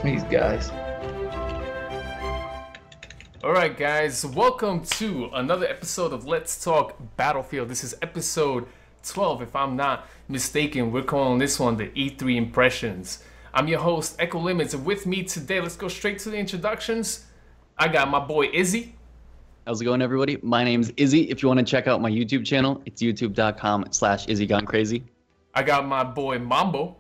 These guys. Alright guys, welcome to another episode of Let's Talk Battlefield. This is episode 12 if I'm not mistaken. We're calling this one the E3 Impressions. I'm your host, Echo Limits, and with me today, let's go straight to the introductions. I got my boy Izzy. How's it going, everybody? My name's Izzy. If you want to check out my YouTube channel, it's youtube.com/IzzyGoneCrazy. I got my boy Mambo.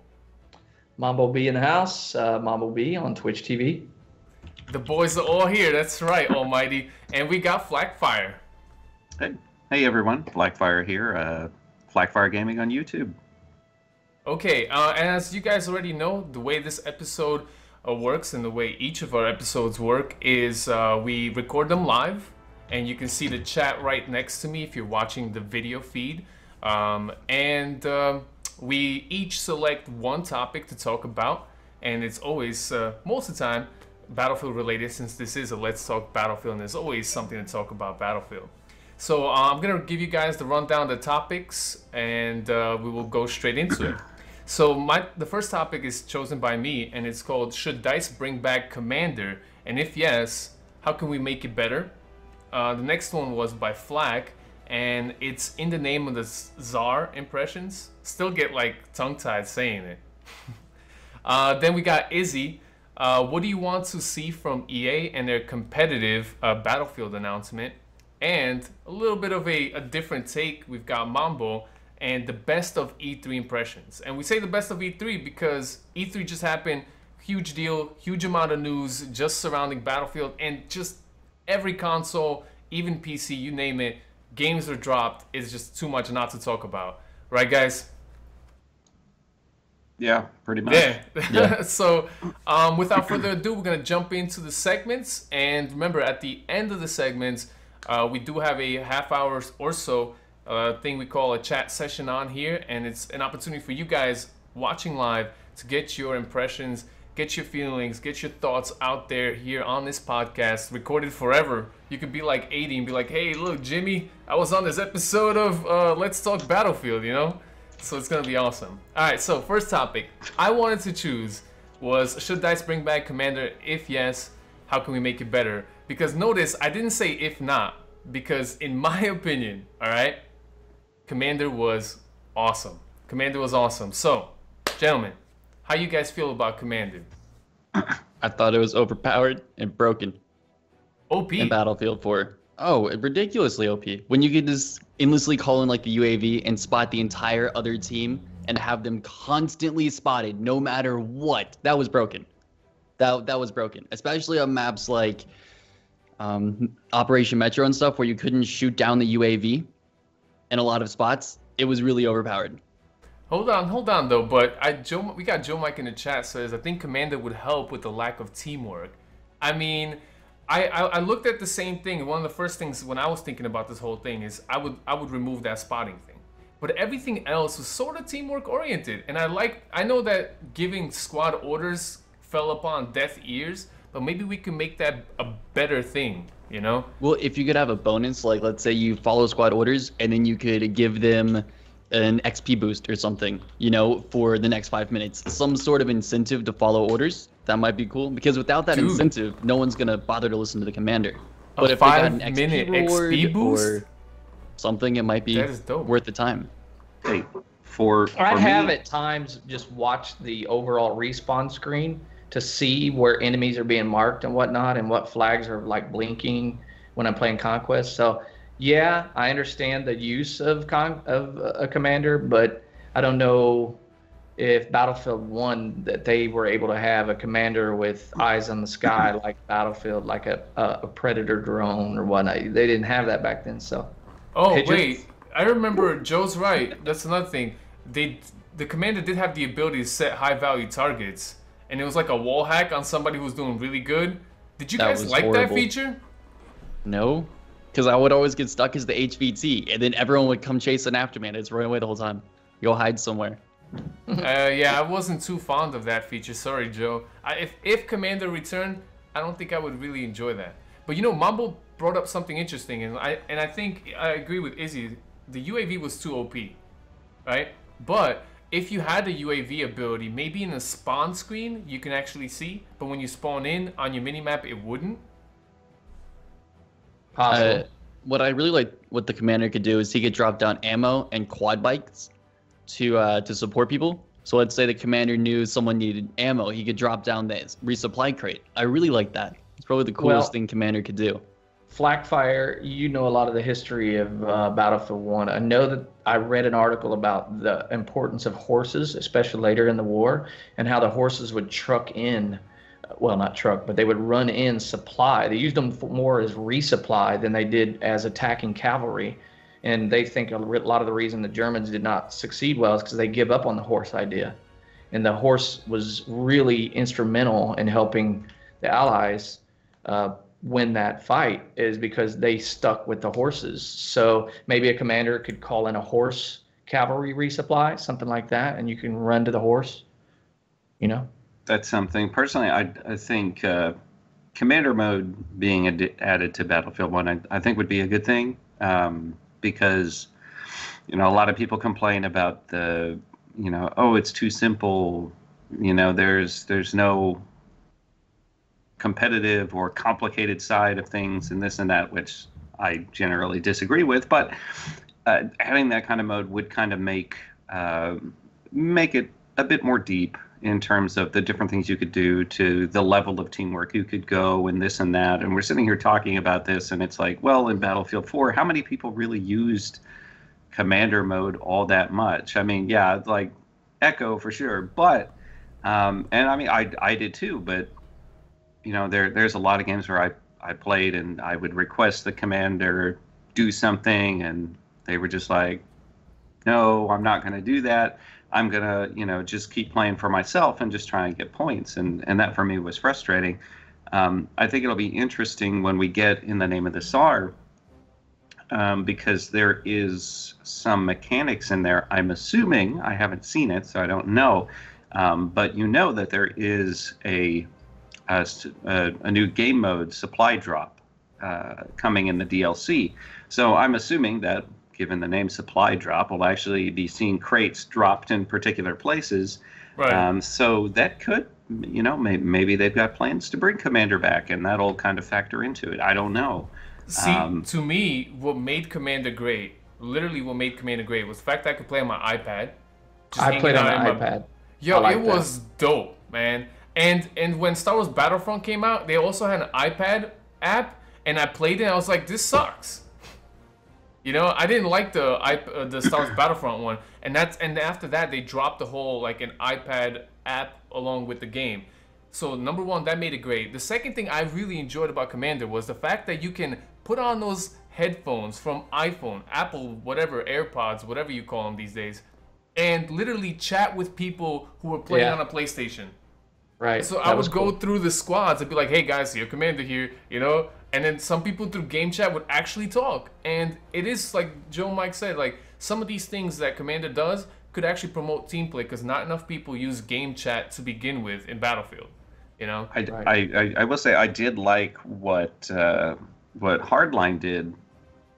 Mambo B in the house. Mambo B on Twitch TV. The boys are all here, that's right, almighty. And we got Flakfire. Hey everyone, Flakfire here, Flakfire Gaming on YouTube. Okay, and as you guys already know, the way this episode works and the way each of our episodes work is we record them live, and you can see the chat right next to me if you're watching the video feed. We each select one topic to talk about, and it's always, most of the time, Battlefield related, since this is a Let's Talk Battlefield, and there's always something to talk about Battlefield. So I'm going to give you guys the rundown of the topics, and we will go straight into it. So the first topic is chosen by me, and it's called, Should DICE Bring Back Commander? And if yes, how can we make it better? The next one was by Flak, and it's in the name of the Tsar impressions. Still get like tongue-tied saying it. Then we got Izzy. What do you want to see from EA and their competitive Battlefield announcement? And a little bit of a different take, we've got Mambo and the best of E3 impressions. And we say the best of E3 because E3 just happened, huge deal, huge amount of news just surrounding Battlefield, and just every console, even PC, you name it, games are dropped. It's just too much not to talk about. Right, guys? Yeah, pretty much. Yeah. So without further ado, we're going to jump into the segments. And remember, at the end of the segments, we do have a half hour or so thing we call a chat session on here. And it's an opportunity for you guys watching live to get your impressions, get your feelings, get your thoughts out there here on this podcast, recorded forever. You could be like 80 and be like, hey, look, Jimmy, I was on this episode of Let's Talk Battlefield, you know? So it's going to be awesome. All right, so first topic I wanted to choose was, should DICE bring back Commander? If yes, how can we make it better? Because notice, I didn't say if not, because in my opinion, all right, Commander was awesome. Commander was awesome. So, gentlemen, how you guys feel about Commander? I thought it was overpowered and broken OP. in Battlefield 4. Oh, ridiculously OP. When you could just endlessly call in like the UAV and spot the entire other team and have them constantly spotted no matter what. That was broken. That was broken. Especially on maps like Operation Metro and stuff where you couldn't shoot down the UAV in a lot of spots. It was really overpowered. Hold on though, but we got Joe Mike in the chat says, I think Commander would help with the lack of teamwork. I mean, I looked at the same thing, and one of the first things when I was thinking about this whole thing is I would remove that spotting thing. But everything else was sort of teamwork oriented, and I know that giving squad orders fell upon deaf ears, but maybe we can make that a better thing, you know? Well, if you could have a bonus, like let's say you follow squad orders and then you could give them an XP boost or something, you know, for the next 5 minutes, some sort of incentive to follow orders. That might be cool, because without that incentive, no one's gonna bother to listen to the commander. But if they got an XP reward XP boost or something, it might be worth the time. Hey, for I have me, at times just watched the overall respawn screen to see where enemies are being marked and whatnot, and what flags are like blinking when I'm playing Conquest. So yeah, I understand the use of a commander, but I don't know if Battlefield 1 that they were able to have a commander with eyes on the sky like Battlefield, like a Predator drone or whatnot. They didn't have that back then, so. Oh, wait. I remember Joe's right. That's another thing. The commander did have the ability to set high value targets, and it was like a wall hack on somebody who was doing really good. Did you guys like that feature? No, because I would always get stuck as the HVT, and then everyone would come chasing after me, and I'd just run away the whole time. Go hide somewhere. Yeah, I wasn't too fond of that feature. Sorry, Joe. If Commander returned, I don't think I would really enjoy that. But you know, Mambo brought up something interesting, and I think I agree with Izzy. The UAV was too OP, right? But if you had a UAV ability, maybe in a spawn screen you can actually see, but when you spawn in on your minimap, it wouldn't. Possible. What I really like, what the commander could do is he could drop down ammo and quad bikes to support people. So let's say the commander knew someone needed ammo, he could drop down that resupply crate. I really like that. It's probably the coolest thing commander could do. Flakfire, you know a lot of the history of Battlefield 1. I know that I read an article about the importance of horses, especially later in the war, and how the horses would truck in, well, not truck, but they would run in supply. They used them more as resupply than they did as attacking cavalry. And they think a lot of the reason the Germans did not succeed well is because they give up on the horse idea. And the horse was really instrumental in helping the Allies win that fight, is because they stuck with the horses. So maybe a commander could call in a horse cavalry resupply, something like that, and you can run to the horse, you know? That's something. Personally, I think commander mode being added to Battlefield 1, I think would be a good thing, because, you know, a lot of people complain about the, you know, oh, it's too simple, you know, there's no competitive or complicated side of things and this and that, which I generally disagree with, but having that kind of mode would kind of make it a bit more deep in terms of the different things you could do, to the level of teamwork you could go and this and that. And we're sitting here talking about this, and it's like, well, in Battlefield 4, how many people really used commander mode all that much? I mean, yeah, like Echo for sure, but and I mean, I did too, but you know, there's a lot of games where I played and I would request the commander do something, and they were just like, no, I'm not going to do that. I'm going to, you know, just keep playing for myself and just try and get points. And that for me was frustrating. I think it'll be interesting when we get In the Name of the Tsar, because there is some mechanics in there. I'm assuming, I haven't seen it, so I don't know. But you know that there is a new game mode supply drop coming in the DLC. So I'm assuming that, given the name supply drop, we'll actually be seeing crates dropped in particular places. Right. So that could, you know, maybe they've got plans to bring Commander back, and that'll kind of factor into it. I don't know. See, to me, what made Commander great, literally what made Commander great, was the fact that I could play on my iPad. I played on my iPad. Yo, it was dope, man. And when Star Wars Battlefront came out, they also had an iPad app, and I played it, and I was like, this sucks. You know, I didn't like the Star Wars Battlefront one, and after that they dropped the whole like an iPad app along with the game. So number one, that made it great. The second thing I really enjoyed about Commander was the fact that you can put on those headphones from iPhone, Apple, whatever, AirPods, whatever you call them these days, and literally chat with people who are playing on a PlayStation. Right. So I would go through the squads and be like, hey guys, your commander here, you know? And then some people through game chat would actually talk. And it is like Joe Mike said, like some of these things that Commander does could actually promote team play, because not enough people use game chat to begin with in Battlefield. You know? I will say I did like what Hardline did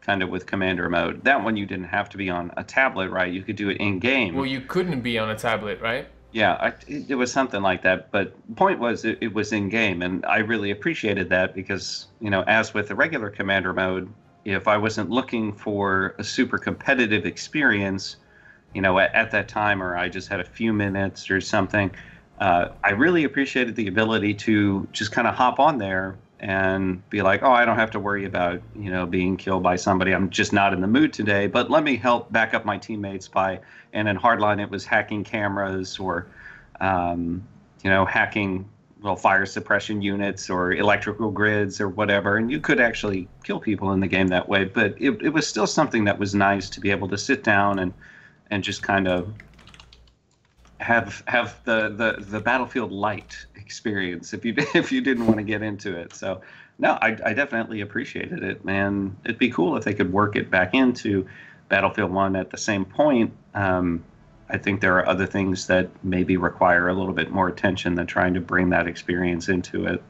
kind of with Commander mode. That one you didn't have to be on a tablet, right? You could do it in game. Well, you couldn't be on a tablet, right? Yeah, it was something like that. But the point was it was in game, and I really appreciated that because, you know, as with the regular Commander mode, if I wasn't looking for a super competitive experience, you know, at that time, or I just had a few minutes or something, I really appreciated the ability to just kind of hop on there and be like, oh, I don't have to worry about, you know, being killed by somebody. I'm just not in the mood today, but let me help back up my teammates by, and in Hardline it was hacking cameras or, you know, hacking, well, fire suppression units or electrical grids or whatever. And you could actually kill people in the game that way, but it was still something that was nice to be able to sit down and just kind of have the Battlefield light experience if you didn't want to get into it. So no, I definitely appreciated it, man. It'd be cool if they could work it back into Battlefield 1 at the same point. I think there are other things that maybe require a little bit more attention than trying to bring that experience into it.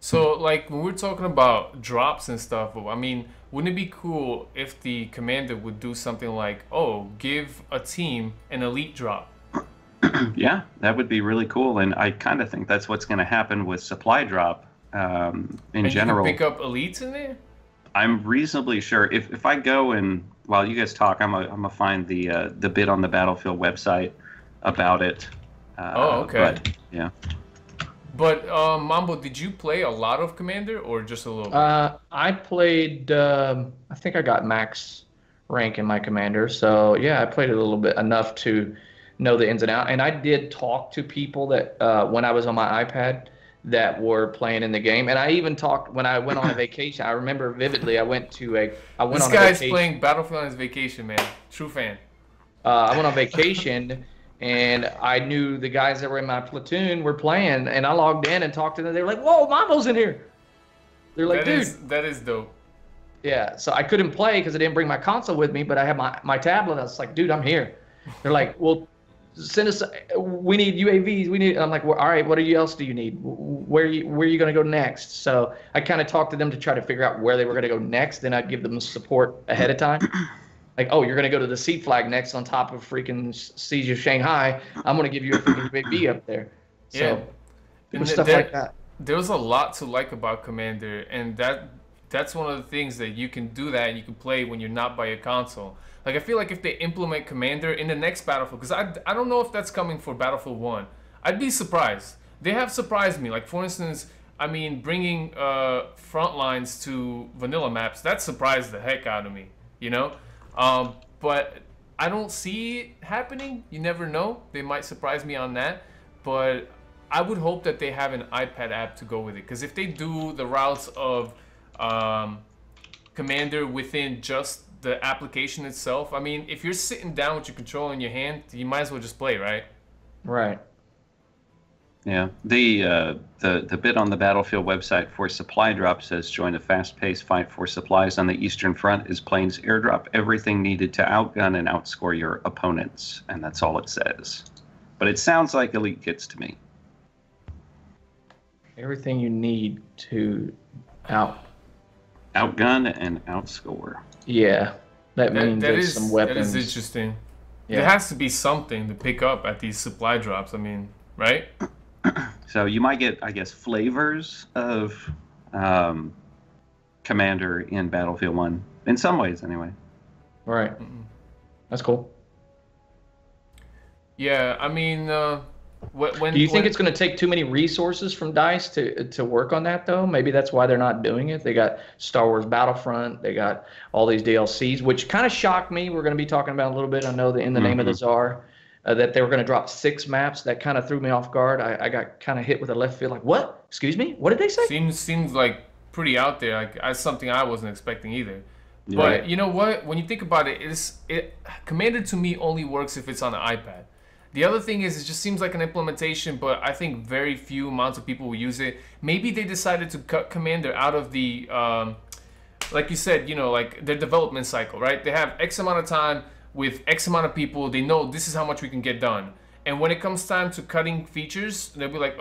So, like, when we're talking about drops and stuff, I mean, wouldn't it be cool if the commander would do something like, oh, give a team an elite drop? Yeah, that would be really cool, and I kind of think that's what's going to happen with supply drop in And general. you can pick up elites in there? I'm reasonably sure if I go and while you guys talk, I'm gonna find the bit on the Battlefield website about it. Oh, okay. But, yeah. But Mambo, did you play a lot of Commander or just a little bit? I played. I think I got max rank in my commander, so yeah, I played it a little bit enough to know the ins and outs. And I did talk to people that when I was on my iPad that were playing in the game, and I even talked when I went on a vacation. I remember vividly. I went on This a guy's vacation. playing Battlefield on his vacation, man. True fan. I went on vacation, and I knew the guys that were in my platoon were playing, and I logged in and talked to them. They were like, "Whoa, Mambo's in here!" They're like, "Dude." That is dope. Yeah, so I couldn't play because I didn't bring my console with me, but I had my tablet. I was like, "Dude, I'm here." They're like, "Well, send us. We need UAVs. We need." I'm like, "Well, all right. What else do you need? Where are you going to go next?" So I kind of talked to them to try to figure out where they were going to go next. Then I'd give them support ahead of time. Like, oh, you're going to go to the Sea Flag next on top of freaking Siege of Shanghai. I'm going to give you a freaking UAV up there. So, Yeah. And stuff like that. There's a lot to like about Commander, and that's one of the things that you can do that and you can play when you're not by your console. Like, I feel like if they implement Commander in the next Battlefield, because I don't know if that's coming for Battlefield 1. I'd be surprised. They have surprised me. Like, for instance, I mean, bringing front lines to vanilla maps, that surprised the heck out of me, you know? But I don't see it happening. You never know. They might surprise me on that. But I would hope that they have an iPad app to go with it. Because if they do the routes of Commander within just the application itself, I mean, if you're sitting down with your controller in your hand, you might as well just play, right? Right. Yeah, the bit on the Battlefield website for supply drop says join a fast-paced fight for supplies on the Eastern Front as planes airdrop everything needed to outgun and outscore your opponents, and that's all it says. But it sounds like elite kits to me. Everything you need to Outgun and outscore. Yeah, that means That there's is some weapons. That is interesting. Yeah. There has to be something to pick up at these supply drops. I mean, right? So you might get, I guess, flavors of Commander in Battlefield 1. In some ways, anyway. Right. That's cool. Yeah, I mean, when Do you think it's going to take too many resources from DICE to work on that, though? Maybe that's why they're not doing it. They got Star Wars Battlefront. They got all these DLCs, which kind of shocked me. We're going to be talking about a little bit. I know that in the name of the Tsar, that they were going to drop 6 maps. That kind of threw me off guard. I got kind of hit with a left field, like, what? Excuse me? What did they say? seems like pretty out there. Like, that's something I wasn't expecting either. Yeah. But you know what? When you think about it, Commander to me only works if it's on an iPad. The other thing is, it just seems like an implementation, but I think very few amounts of people will use it. Maybe they decided to cut Commander out of the, like you said, you know, like their development cycle, right? They have X amount of time with X amount of people. They know this is how much we can get done. And when it comes time to cutting features, they'll be like,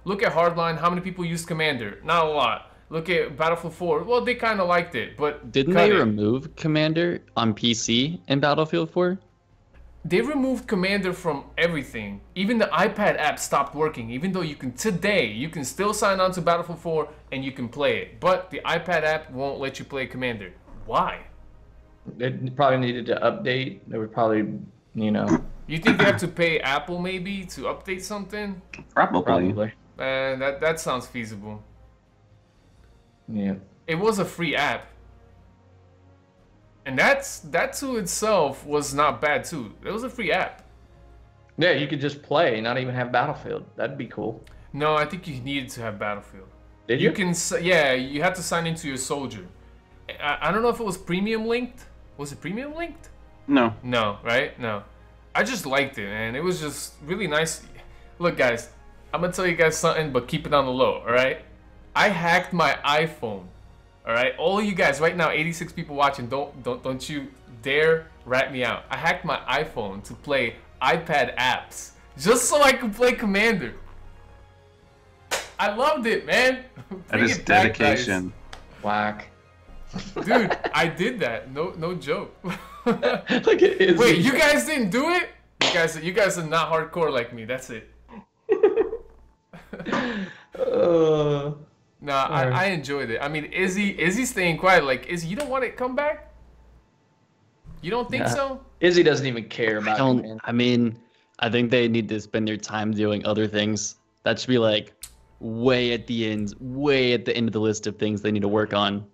look at Hardline. How many people used Commander? Not a lot. Look at Battlefield 4. Well, they kind of liked it, but Didn't they remove Commander on PC in Battlefield 4? They removed Commander from everything. Even the iPad app stopped working, even though you can still sign on to Battlefield 4 and you can play it. But the iPad app won't let you play Commander. Why? It probably needed to update. They would probably, you know. You think they have to pay Apple maybe to update something? Probably. That sounds feasible. Yeah. It was a free app. And that to itself was not bad too. It was a free app. Yeah, you could just play, not even have Battlefield. That'd be cool. No, I think you needed to have Battlefield. Did you? Yeah, you had to sign into your soldier. I don't know if it was premium linked. Was it premium linked? No. No, right? No. I just liked it, and it was just really nice. Look, guys, I'm gonna tell you guys something, but keep it on the low, all right? I hacked my iPhone. All right, all of you guys right now, 86 people watching, don't you dare rat me out. I hacked my iPhone to play iPad apps just so I could play Commander. I loved it, man. That Bring is it back, guys. dedication. Whack. Dude, I did that. No joke. Look at Izzy. Wait, you guys didn't do it? You guys are not hardcore like me. That's it. Nah, I enjoyed it. I mean, Izzy's staying quiet. Like, Izzy, you don't want it to come back? You don't think so? Izzy doesn't even care about it, man. I mean, I think they need to spend their time doing other things. That should be like way at the end of the list of things they need to work on.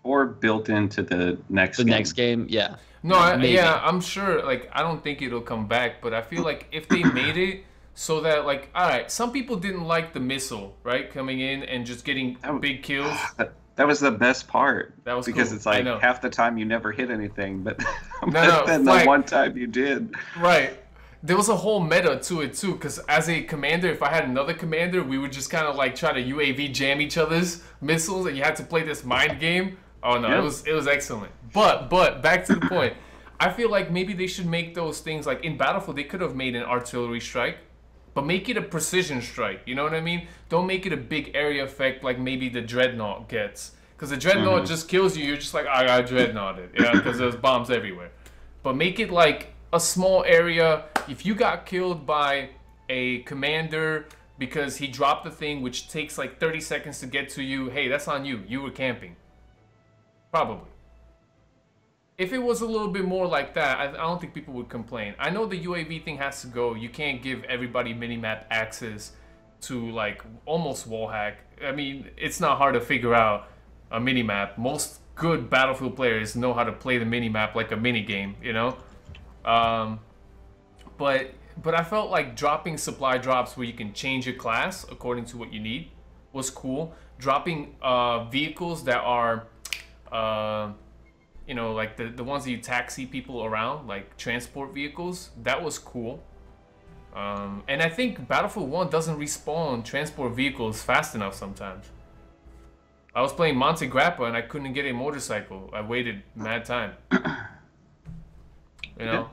Or built into the next game, yeah. No, yeah, I'm sure. Like, I don't think it'll come back, but I feel like if they made it so that, like, all right, some people didn't like the missile, right, coming in and just getting big kills. That was the best part. That was because cool. It's like half the time you never hit anything, but no, then the one time you did. Right. There was a whole meta to it too, because as a commander, if I had another commander, we would just kind of like try to UAV jam each other's missiles, and you had to play this mind game. Oh no, it was excellent. But back to the point. I feel like maybe they should make those things like in Battlefield. They could have made an artillery strike, but make it a precision strike. You know what I mean? Don't make it a big area effect like maybe the Dreadnought gets, because the Dreadnought just kills you. You're just like, I got Dreadnoughted, because there's bombs everywhere. But make it like a small area. If you got killed by a commander because he dropped the thing, which takes like 30 seconds to get to you, hey, that's on you. You were camping. Probably. If it was a little bit more like that, I don't think people would complain. I know the UAV thing has to go. You can't give everybody minimap access to like almost wall hack. I mean, it's not hard to figure out a minimap. Most good Battlefield players know how to play the minimap like a minigame, you know? But I felt like dropping supply drops where you can change your class according to what you need was cool. Dropping vehicles that are you know, like the ones that you taxi people around, like transport vehicles, that was cool. And I think Battlefield 1 doesn't respawn transport vehicles fast enough sometimes. I was playing Monte Grappa and I couldn't get a motorcycle. I waited mad time. You know?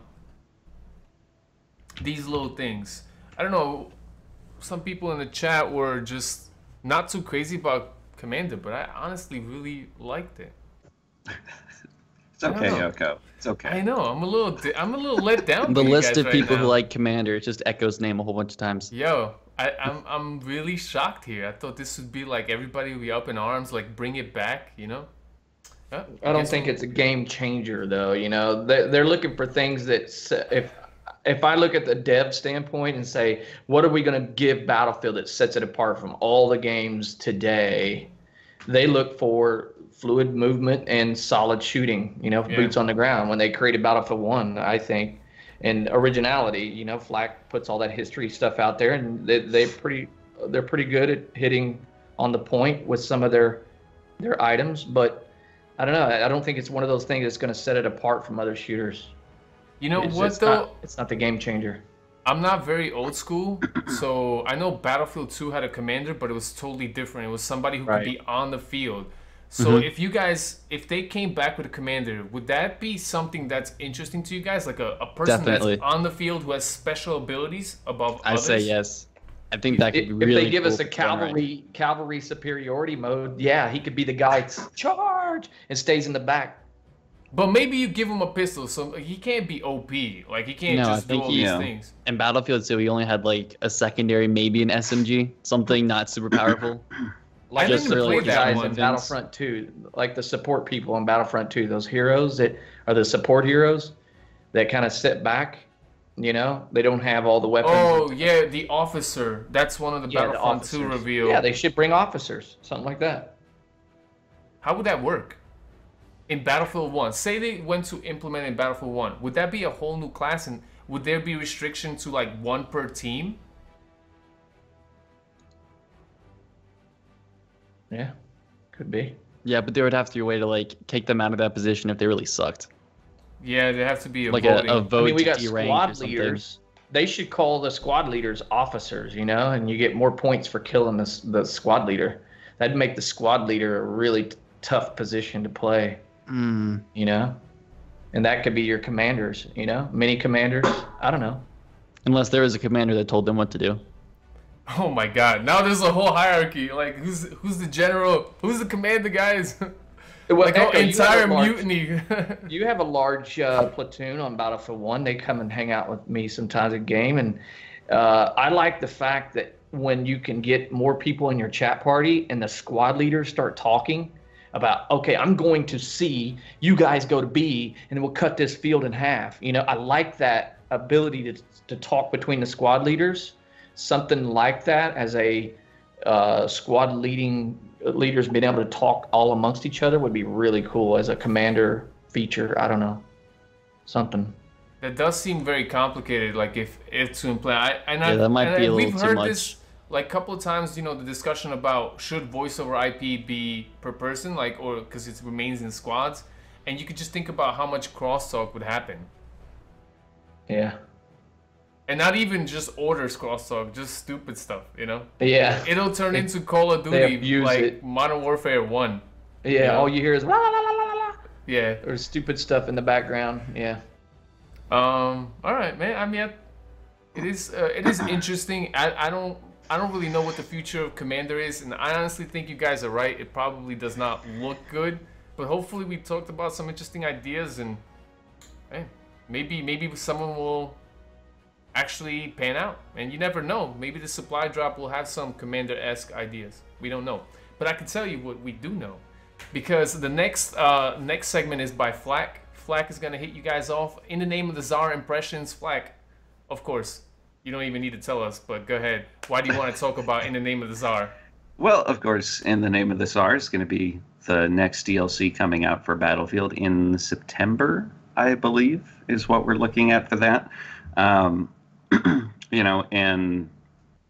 These little things. I don't know, some people in the chat were just not too crazy about Commander, but I honestly really liked it. It's okay, Yoko. It's okay. I know. I'm a little let down. The list of people who like Commander, it just echoes name a whole bunch of times. Yo, I'm really shocked here. I thought this would be like everybody would be up in arms, like bring it back, you know? I don't think it's a game changer though. You know, they're looking for things that if I look at the dev standpoint and say, what are we going to give Battlefield that sets it apart from all the games today? They look for fluid movement and solid shooting, you know, boots on the ground. When they created Battlefield 1, I think, and originality, you know, Flak puts all that history stuff out there, and they're pretty good at hitting on the point with some of their items. But I don't know. I don't think it's one of those things that's going to set it apart from other shooters. You know what though? It's not the game changer. I'm not very old school, so I know Battlefield 2 had a commander, but it was totally different. It was somebody who could be on the field. So if they came back with a commander, would that be something that's interesting to you guys? Like a person that's on the field who has special abilities above others? I say yes. I think that could be really cool. If they give us a cavalry superiority mode, yeah, he could be the guy that's charge and stays in the back. But maybe you give him a pistol, so he can't be OP. Like, he can't just do all these things. In Battlefield 2, he only had, like, a secondary, maybe an SMG. Something not super powerful. Like just the guys in Battlefront 2, like the support people in Battlefront 2, those heroes that are the support heroes that kind of sit back, you know? They don't have all the weapons. Oh, yeah, the officer. That's one of the Battlefront 2 reveals. Yeah, they should bring officers, something like that. How would that work? In Battlefield 1, say they went to implement in Battlefield 1, would that be a whole new class, and would there be restriction to like one per team? Yeah, could be. Yeah, but there would have to be a way to like kick them out of that position if they really sucked. Yeah, there have to be a like voting. a vote. I mean, we got squad leaders. They should call the squad leaders officers, you know, and you get more points for killing the squad leader. That'd make the squad leader a really tough position to play. You know, and that could be your commanders, you know, mini commanders. I don't know. Unless there was a commander that told them what to do. Oh my God! Now there's a whole hierarchy. Like who's the general? Who's the commander, guys? Well, Like Echo, entire mutiny. you have a large platoon on Battlefield 1. They come and hang out with me sometimes at game, and I like the fact that when you can get more people in your chat party and the squad leaders start talking about, okay, I'm going to C, you guys go to B, and then we'll cut this field in half. You know, I like that ability to talk between the squad leaders. Something like that as a squad leaders being able to talk all amongst each other would be really cool as a commander feature. I don't know, something. That does seem very complicated. Like if to implement, that might be a little we've too heard much. this like a couple of times. You know, the discussion about should voice over IP be per person, like, or because it remains in squads, and you could just think about how much crosstalk would happen. Yeah. And not even just orders crosstalk, just stupid stuff, you know? Yeah. It'll turn into Call of Duty, like it. Modern Warfare 1. Yeah, you know? all you hear is la la la la la la. Yeah. Or stupid stuff in the background. Yeah. All right, man. I mean, it is interesting. I don't really know what the future of Commander is, and I honestly think you guys are right. It probably does not look good, but hopefully we talked about some interesting ideas, and hey, maybe someone will actually pan out, and you never know. Maybe the supply drop will have some Commander-esque ideas. We don't know, but I can tell you what we do know, because the next segment is by Flak. Flak is gonna hit you guys off in the name of the Tsar impressions. Flak, of course, you don't even need to tell us, but go ahead. Why do you want to talk about in the name of the Tsar? Well, of course, in the name of the Tsar is going to be the next DLC coming out for Battlefield in September, I believe, is what we're looking at for that. You know, and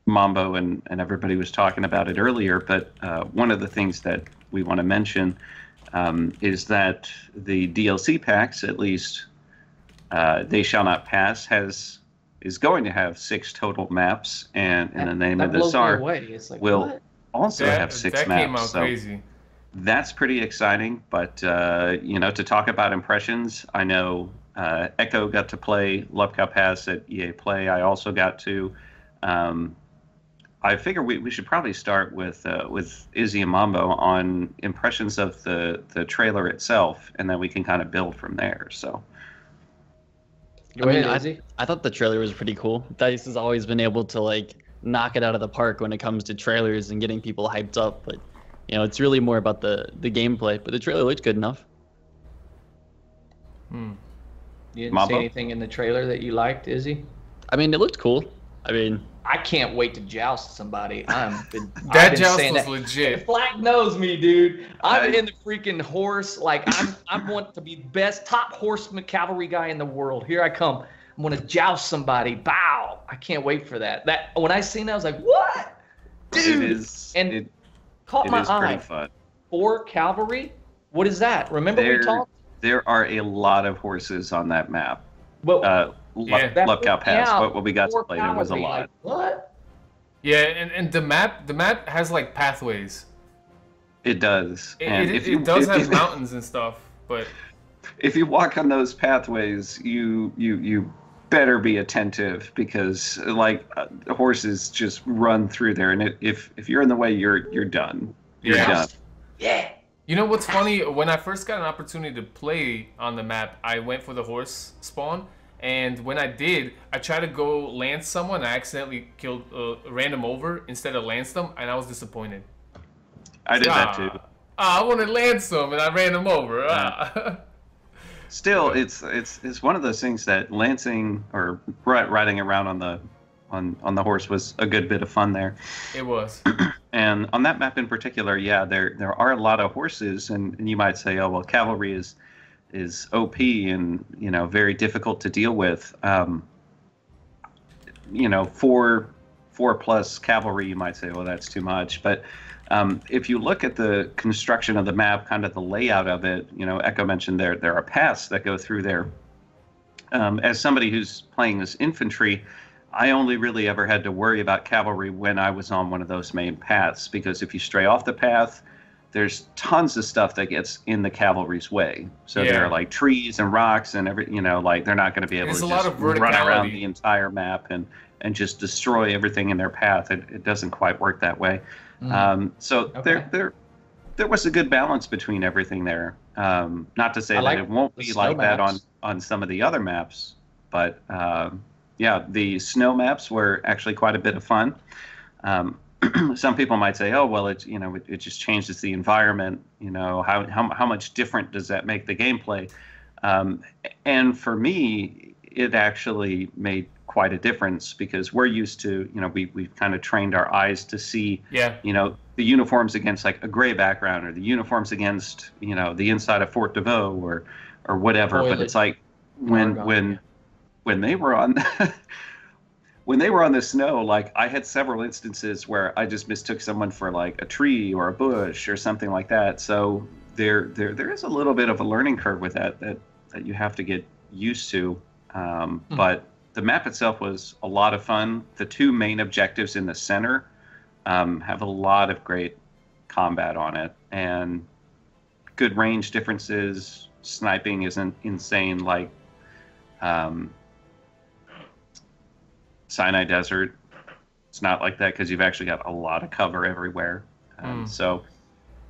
Mambo and everybody was talking about it earlier, but one of the things that we want to mention is that the DLC packs, at least They Shall Not Pass, is going to have 6 total maps, and in the name of the Tsar will what? also have 6 that maps. Came out so crazy. that's pretty exciting. But you know, to talk about impressions, I know Echo got to play Love Cup Pass at EA Play. I also got to. I figure we should probably start with Izzy and Mambo on impressions of the trailer itself, and then we can kind of build from there. So. Go ahead, Izzy. I thought the trailer was pretty cool. DICE has always been able to like knock it out of the park when it comes to trailers and getting people hyped up, but you know, it's really more about the gameplay. But the trailer looked good enough. You didn't Mambo? see anything in the trailer that you liked, Izzy? I mean, it looked cool. I mean, I can't wait to joust somebody. I've been Joust saying was that. legit. Flack knows me, dude. I'm in the freaking horse. Like I want to be best top horseman cavalry guy in the world. Here I come. I'm gonna joust somebody. Bow. I can't wait for that. That when I seen that, I was like, what, dude? It is. And it caught my is pretty eye. fun. 4 cavalry. What is that? Remember we talked. There are a lot of horses on that map. Well, that Love Cow freaked me Pass. out. What we got to 4 play, there was a cavalry. lot. Like, what? Yeah, and the map has like pathways. It does. It does have mountains and stuff, but if you walk on those pathways, you better be attentive, because like horses just run through there, and if you're in the way, you're done. You're done. Yeah. you know what's funny? When I first got an opportunity to play on the map, I went for the horse spawn, and when I did, I tried to go lance someone. I accidentally ran them over instead of lance them, and I was disappointed. I did that too. I wanted to lance them, and I ran them over. Still, it's one of those things that lancing or riding around on the horse was a good bit of fun there. It was. And on that map in particular, yeah, there are a lot of horses, and you might say, oh well, cavalry is OP and you know very difficult to deal with. You know, 4+ cavalry, you might say, well, that's too much. But if you look at the construction of the map, kind of the layout of it, you know, Echo mentioned there are paths that go through there. As somebody who's playing as infantry, I only really ever had to worry about cavalry when I was on one of those main paths, because if you stray off the path, there's tons of stuff that gets in the cavalry's way. So there are like trees and rocks and like they're not going to be able to just run around the entire map and just destroy everything in their path. It doesn't quite work that way. There was a good balance between everything there. Not to say that it won't be like that on some of the other maps, but the snow maps were actually quite a bit of fun. Some people might say, "Oh, well, it just changes the environment. How much different does that make the gameplay?" And for me, it actually made quite a difference because we're used to, we've kind of trained our eyes to see, the uniforms against like a gray background or the uniforms against, the inside of Fort de Vaux or whatever. But it's like when they were on. When they were on the snow, like I had several instances where I just mistook someone for like a tree or a bush or something like that. So there is a little bit of a learning curve with that you have to get used to. But the map itself was a lot of fun. The two main objectives in the center have a lot of great combat on it and good range differences. Sniping isn't insane like Sinai Desert. It's not like that because you've actually got a lot of cover everywhere. So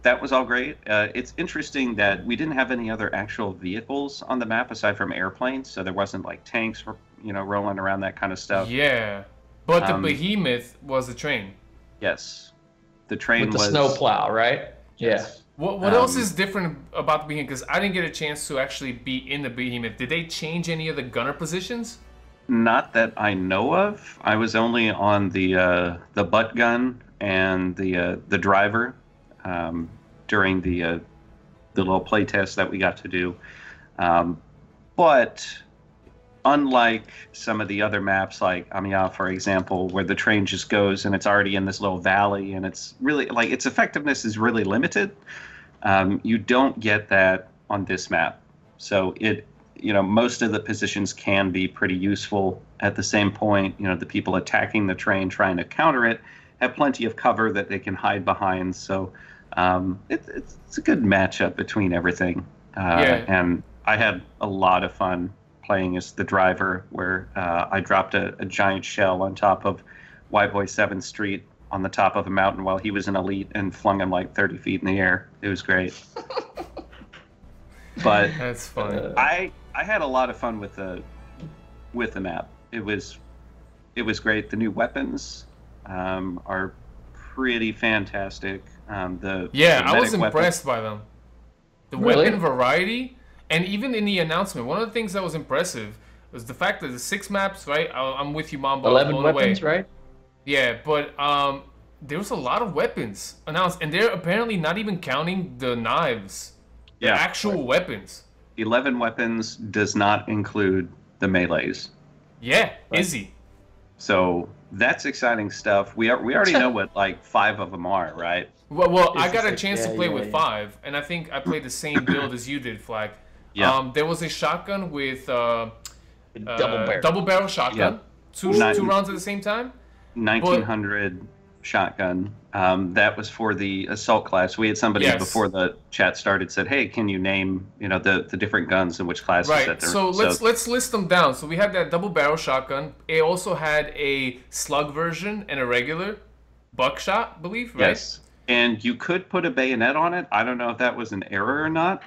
that was all great. It's interesting that we didn't have any other actual vehicles on the map aside from airplanes, so there wasn't like tanks, rolling around, that kind of stuff. Yeah, but the behemoth was a train. Yes, the train with the was snowplow, right? Yes. Yeah. What else is different about the behemoth? Because I didn't get a chance to actually be in the behemoth. Did they change any of the gunner positions? Not that I know of. I was only on the butt gun and the driver during the little play test that we got to do. But unlike some of the other maps, like Amiens, for example, where the train just goes and it's already in this little valley and it's really like its effectiveness is really limited. You don't get that on this map. So most of the positions can be pretty useful. At the same point, the people attacking the train trying to counter it have plenty of cover that they can hide behind. So it's a good matchup between everything. And I had a lot of fun playing as the driver, where I dropped a giant shell on top of White Boy 7th Street on the top of a mountain while he was an elite and flung him like 30 feet in the air. It was great. But that's funny. I had a lot of fun with the map. It was great. The new weapons are pretty fantastic. I was impressed by them. The weapon variety, and even in the announcement, one of the things that was impressive was the fact that the 6 maps, right? I'm with you, Mambo. 11 weapons, right? Yeah, but there was a lot of weapons announced, and they're apparently not even counting the knives. The actual weapons. 11 weapons does not include the melees. Yeah, Izzy. So that's exciting stuff. We already know what like 5 of them are, right? Well, I got a chance to play with 5, and I think I played the same build as you did, Flag. Yeah. There was a shotgun with double barrel shotgun, two rounds at the same time. 1900 shotgun. That was for the assault class. We had somebody before the chat started said, "Hey, can you name the different guns and which classes that they're?" So let's list them down. So we had that double barrel shotgun. It also had a slug version and a regular buckshot, I believe, right? Yes. And you could put a bayonet on it. I don't know if that was an error or not.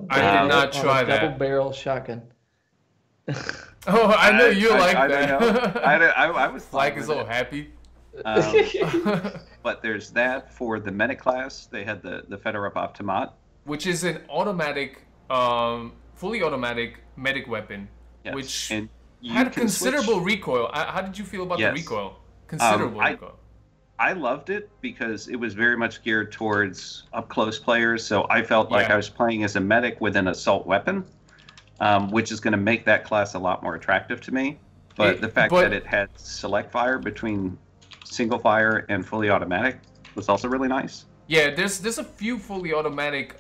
I did not try that. Double barrel shotgun. Oh, I know you like that. I was Flag is so happy. But there's that for the medic class. They had the Federer Optimat, which is an automatic, fully automatic medic weapon, which had considerable recoil. How did you feel about the recoil? Considerable recoil. I loved it because it was very much geared towards up-close players. So I felt like I was playing as a medic with an assault weapon, which is going to make that class a lot more attractive to me. But the fact that it had select fire between single fire and fully automatic was also really nice. Yeah, there's a few fully automatic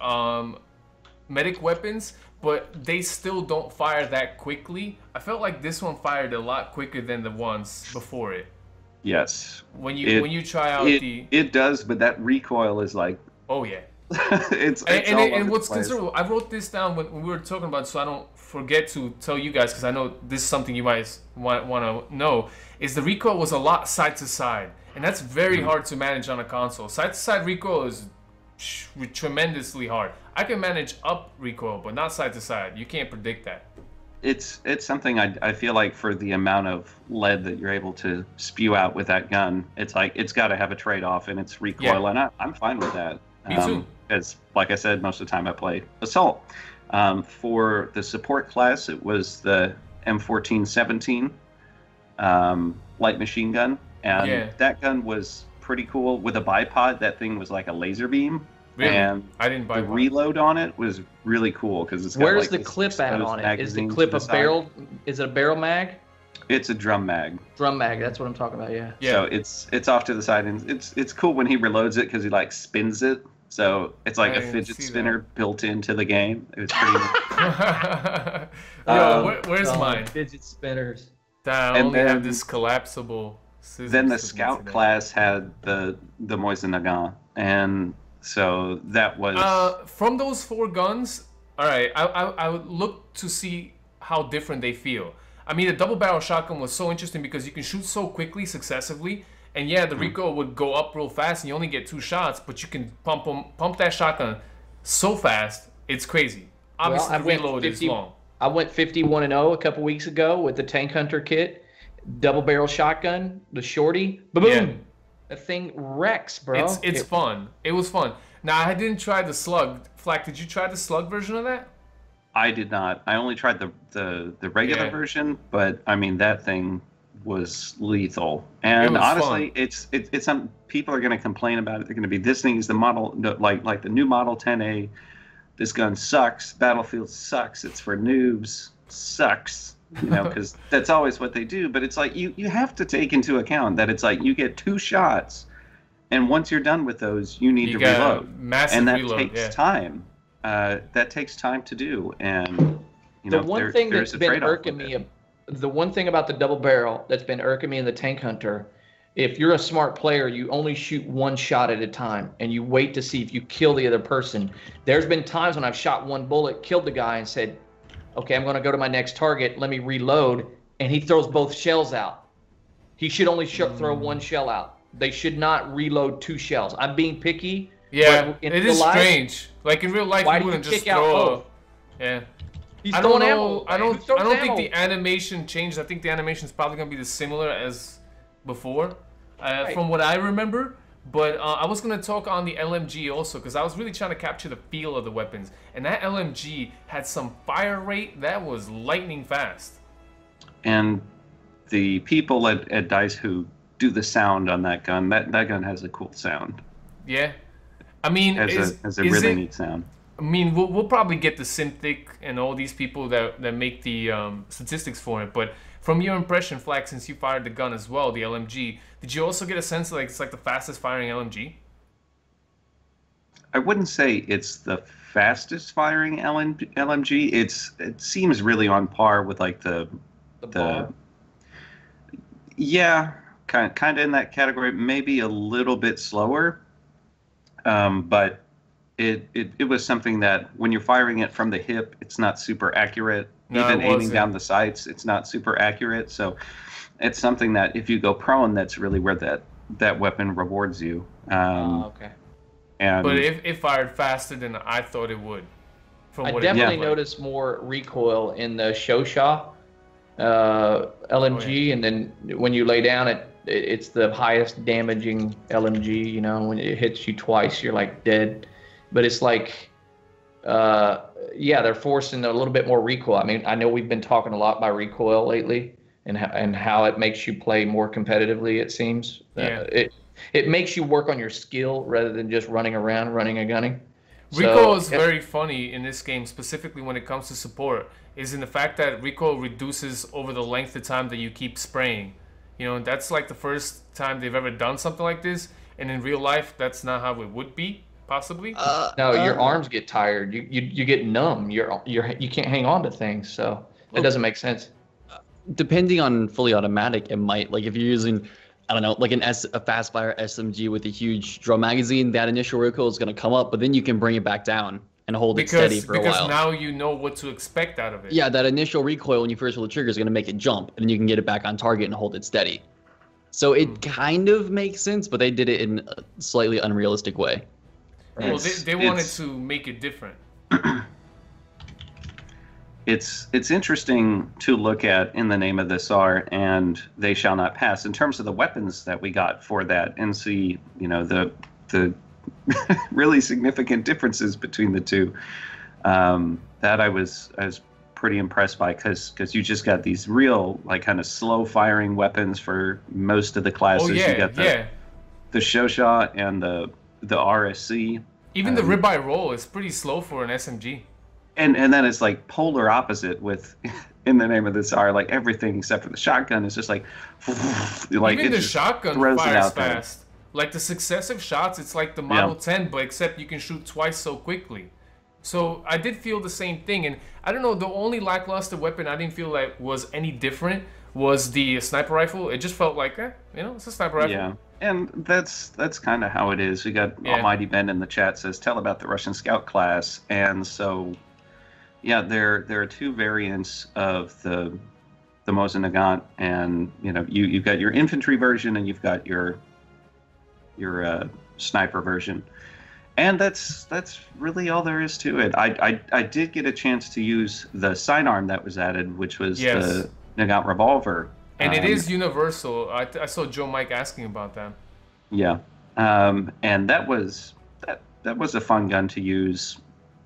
medic weapons, but they still don't fire that quickly. I felt like this one fired a lot quicker than the ones before it. Yes. When you try out it does, but that recoil is like Oh yeah. it's And, all and, over and the what's place. considerable, I wrote this down when we were talking about, so I don't forget to tell you guys, because I know this is something you guys want to know, is the recoil was a lot side to side, and that's very hard to manage on a console. Side to side recoil is tremendously hard. I can manage up recoil, but not side to side. You can't predict that. It's something I feel like for the amount of lead that you're able to spew out with that gun, it's like it's got to have a trade-off in its recoil, and I'm fine with that. Me too. As like I said, most of the time I play assault. For the support class, it was the M1417 light machine gun, and that gun was pretty cool. With a bipod, that thing was like a laser beam. Really? And I didn't buy the reload on it was really cool because it's got Where's like the clip at on it? Is the magazine clip to a the side. barrel? Is it a barrel mag? It's a drum mag. Drum mag. That's what I'm talking about. Yeah. So it's off to the side, and it's cool when he reloads it because he like spins it. So it's like I a didn't fidget see spinner that. built into the game. It was pretty neat. Where's Oh, mine? Fidget spinners. I And only have then- this collapsible system. Then the scout class had the Moise Nagant, and so that was From those 4 guns, all right, I would look to see how different they feel. I mean, the double barrel shotgun was so interesting because you can shoot so quickly successively, and yeah, the recoil would go up real fast, and you only get 2 shots, but you can pump that shotgun so fast, it's crazy. Obviously, the reload is long. I went 51-0 a couple weeks ago with the Tank Hunter kit, double barrel shotgun, the shorty, boom. Yeah. That thing wrecks, bro. It's fun. It was fun. Now, I didn't try the slug. Flak, did you try the slug version of that? I did not. I only tried the regular version, but I mean that thing was lethal. And was honestly, fun. it's some people are going to complain about it. They're going to be, this thing is the model, like the new Model 10A. This gun sucks. Battlefield sucks. It's for noobs. Sucks. You know, because that's always what they do. But it's like you have to take into account that it's like you get 2 shots, and once you're done with those, you need to reload, massive and that reload, takes time. That takes time to do, and you know, the one thing there's that's a been trade-off irking with me, it. the one thing about the double barrel that's been irking me in the Tank Hunter, if you're a smart player, you only shoot 1 shot at a time, and you wait to see if you kill the other person. There's been times when I've shot 1 bullet, killed the guy, and said, okay, I'm going to go to my next target. Let me reload. And he throws both shells out. He should only throw 1 shell out. They should not reload 2 shells. I'm being picky. Yeah, in it real is life, strange. Like in real life, why you do you wouldn't just kick out throw. both? Yeah. He's I don't throwing know. ammo. I Who don't. throws I don't think ammo? the animation changed. I think the animation is probably gonna be the similar as before, from what I remember. But I was gonna talk on the LMG also because I was really trying to capture the feel of the weapons, and that LMG had some fire rate that was lightning fast. And the people at DICE who do the sound on that gun, that gun has a cool sound. Yeah, I mean, Has a really neat sound. I mean, we'll probably get the Synthic and all these people that make the statistics for it. But from your impression, Flack, since you fired the gun as well, the LMG, did you also get a sense like it's like the fastest firing LMG? I wouldn't say it's the fastest firing LMG. It seems really on par with like the bar. Yeah, kind of in that category. Maybe a little bit slower, but it was something that when you're firing it from the hip, it's not super accurate. No, Even it aiming wasn't. down the sights, it's not super accurate. So it's something that if you go prone, that's really where that weapon rewards you. Okay. And But it fired faster than I thought it would. From I what definitely it looked like. noticed more recoil in the Shosha LMG, and then when you lay down, it's the highest damaging LMG. You know, when it hits you twice, you're like dead. But it's like, yeah, they're forcing a little bit more recoil. I mean, I know we've been talking a lot about recoil lately, and how it makes you play more competitively. It seems. Yeah. It makes you work on your skill rather than just running around, running and gunning. Recoil is very funny in this game, specifically when it comes to support, is in the fact that recoil reduces over the length of time that you keep spraying. You know, that's like the first time they've ever done something like this, and in real life, that's not how it would be, possibly. No, your arms get tired. You get numb. You can't hang on to things, so it doesn't make sense. Depending on fully automatic, it might, like if you're using I don't know, like a fast-fire SMG with a huge drum magazine, that initial recoil is going to come up, but then you can bring it back down and hold it steady for a while. Because now you know what to expect out of it. Yeah, that initial recoil when you first pull the trigger is going to make it jump, and then you can get it back on target and hold it steady. So it kind of makes sense, but they did it in a slightly unrealistic way. Well, they wanted to make it different. It's interesting to look at in the name of the Tsar and They Shall Not Pass in terms of the weapons that we got for that, and see, you know, the really significant differences between the two. That I was pretty impressed by, because you just got these real, like, kind of slow firing weapons for most of the classes. Oh yeah, you got the Shosha and the RSC. Even the ribeye roll is pretty slow for an SMG. And then it's like polar opposite with in the name of the Tsar, like everything except for the shotgun is just like even the shotgun fires fast. There. Like the successive shots, it's like the Model 10, but except you can shoot twice so quickly. So I did feel the same thing, and I don't know, the only lackluster weapon I didn't feel like was any different was the sniper rifle. It just felt like, it's a sniper rifle. Yeah, and that's kind of how it is. We got Almighty Ben in the chat says, tell about the Russian Scout class, and so. Yeah, there are two variants of the Mosin Nagant, and you know you've got your infantry version and you've got your sniper version, and that's really all there is to it. I did get a chance to use the sidearm that was added, which was the Nagant revolver, and it is universal. I saw Joe Mike asking about that. Yeah, and that was a fun gun to use.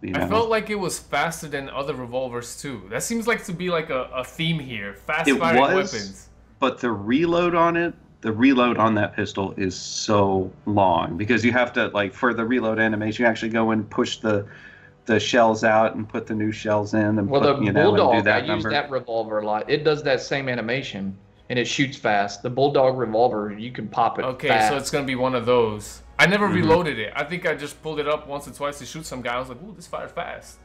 You know? I felt like it was faster than other revolvers too. That seems like to be like a theme here. Fast-firing weapons. But the reload on that pistol is so long, because you have to, like, for the reload animation, you actually go and push the shells out and put the new shells in, and the Bulldog, and do that I use that revolver a lot. It does that same animation and it shoots fast. The Bulldog revolver, you can pop it fast. So it's gonna be one of those. I never reloaded it. I think I just pulled it up once or twice to shoot some guy. I was like, ooh, this fires fast.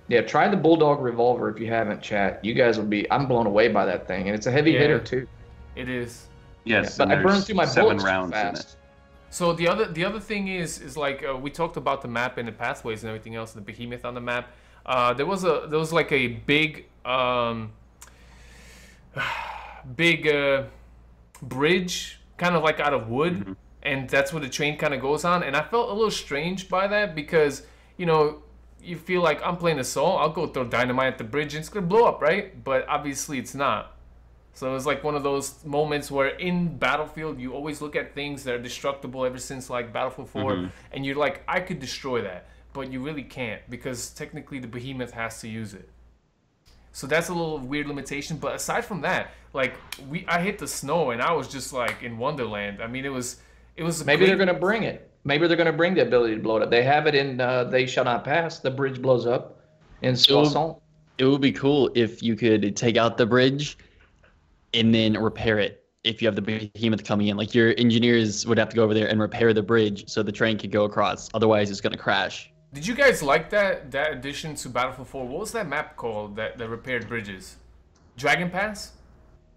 Yeah, try the Bulldog revolver if you haven't, chat. You guys will be, I'm blown away by that thing. And it's a heavy hitter too. It is. Yes, but I burned through my 7 bullets rounds fast. in it. So the other thing is like we talked about the map and the pathways and everything else, the behemoth on the map. There was like a big bridge, kind of like out of wood. And that's where the train kind of goes on. And I felt a little strange by that, because, you know, you feel like I'm playing Assault, I'll go throw dynamite at the bridge and it's going to blow up, right? But obviously it's not. So it was like one of those moments where in Battlefield, you always look at things that are destructible ever since like Battlefield 4. And you're like, I could destroy that. But you really can't, because technically the behemoth has to use it. So that's a little weird limitation. But aside from that, like I hit the snow and I was just like in Wonderland. I mean, it was maybe they're going to bring it. Maybe they're going to bring the ability to blow it up. They have it in They Shall Not Pass. The bridge blows up in Soissons. It would be cool if you could take out the bridge and then repair it. If you have the behemoth coming in, like your engineers would have to go over there and repair the bridge so the train could go across. Otherwise, it's going to crash. Did you guys like that addition to Battlefield 4? What was that map called that repaired bridges? Dragon Pass?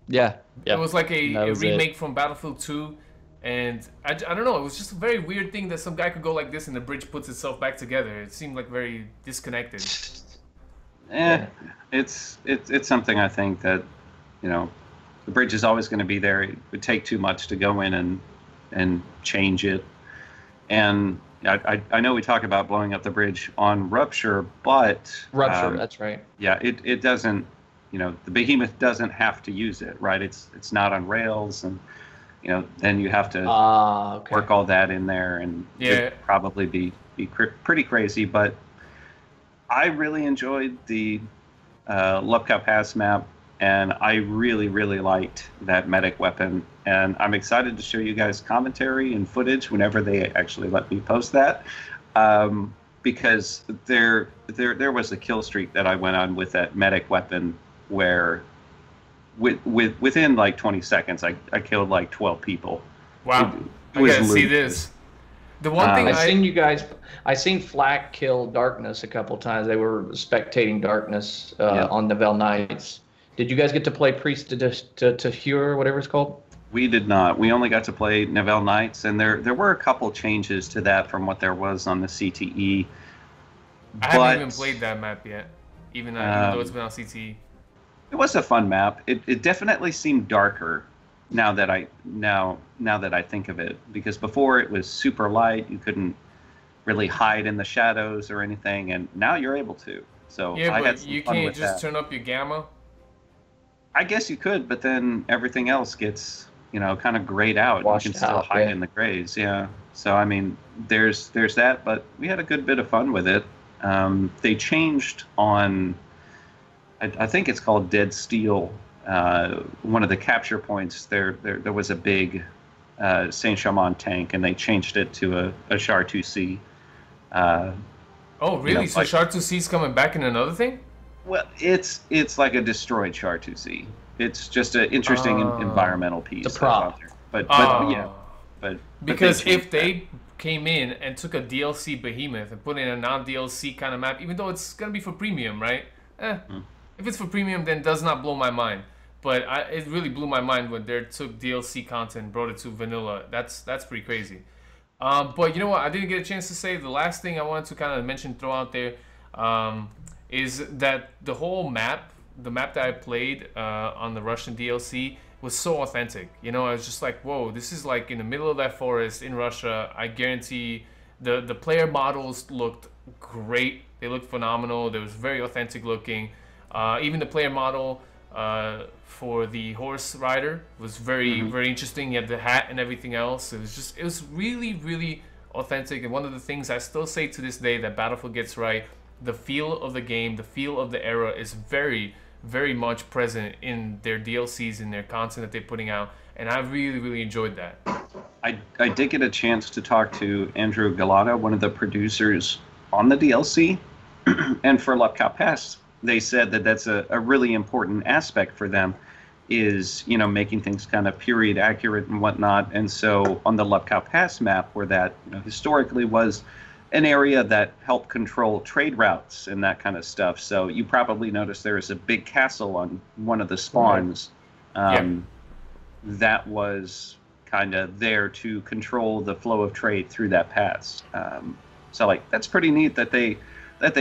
Yeah. It was like a remake from Battlefield 2. And I don't know, it was just a very weird thing that some guy could go like this and the bridge puts itself back together. It seemed like very disconnected. It's something I think that, you know, the bridge is always going to be there. It would take too much to go in and change it. And I know we talk about blowing up the bridge on Rupture, but... Rupture, that's right. Yeah, it doesn't, you know, the behemoth doesn't have to use it, right? It's not on rails, and... You know, then you have to work all that in there, and it'd probably be pretty crazy. But I really enjoyed the Lupka Pass map, and I really, really liked that medic weapon. And I'm excited to show you guys commentary and footage whenever they actually let me post that, because there was a kill streak that I went on with that medic weapon where. Within like 20 seconds, I killed like 12 people. Wow! I gotta see this. The one thing I seen Flak kill Darkness a couple times. They were spectating Darkness on Novell Nights. Did you guys get to play Priest to Hure, whatever it's called? We did not. We only got to play Nivelle Knights, and there were a couple changes to that from what there was on the CTE. I haven't even played that map yet, even though it's been on CTE. It was a fun map. It definitely seemed darker now that I think of it, because before it was super light. You couldn't really hide in the shadows or anything, and now you're able to. So yeah, I had but some you fun can't with just that. turn up your gamma. I guess you could, but then everything else gets, kind of grayed out. Washed You can still out, hide yeah. in the grays, yeah. So I mean, there's that, but we had a good bit of fun with it. They changed on, I think it's called Dead Steel. One of the capture points there was a big Saint-Chamond tank, and they changed it to a Char 2C. Oh, really? So Char 2C's coming back in another thing? Well, it's like a destroyed Char 2C. It's just an interesting environmental piece. It's a prop. out there. But yeah, but because changed if they came in and took a DLC behemoth and put in a non-DLC kind of map, even though it's gonna be for premium, right? If it's for premium, then it does not blow my mind. But it really blew my mind when they took DLC content and brought it to vanilla. That's pretty crazy. But you know what? I didn't get a chance to say. The last thing I wanted to kind of mention, throw out there, is that the whole map, the map that I played on the Russian DLC, was so authentic. I was just like, whoa, this is like in the middle of that forest in Russia. I guarantee the player models looked great. They looked phenomenal. They was very authentic looking. Even the player model for the horse rider was very interesting. He had the hat and everything else. It was really, really authentic. And one of the things I still say to this day that Battlefield gets right, the feel of the game, the feel of the era is very, very much present in their DLCs, in their content that they're putting out. And I really, really enjoyed that. I did get a chance to talk to Andrew Galata, one of the producers on the DLC, and for Lupkow Pass, they said that that's a really important aspect for them, is making things kind of period accurate and whatnot. And so on the Lupkow Pass map, where that historically was an area that helped control trade routes and that kind of stuff. So you probably noticed there is a big castle on one of the spawns that was kind of there to control the flow of trade through that pass. So that's pretty neat that they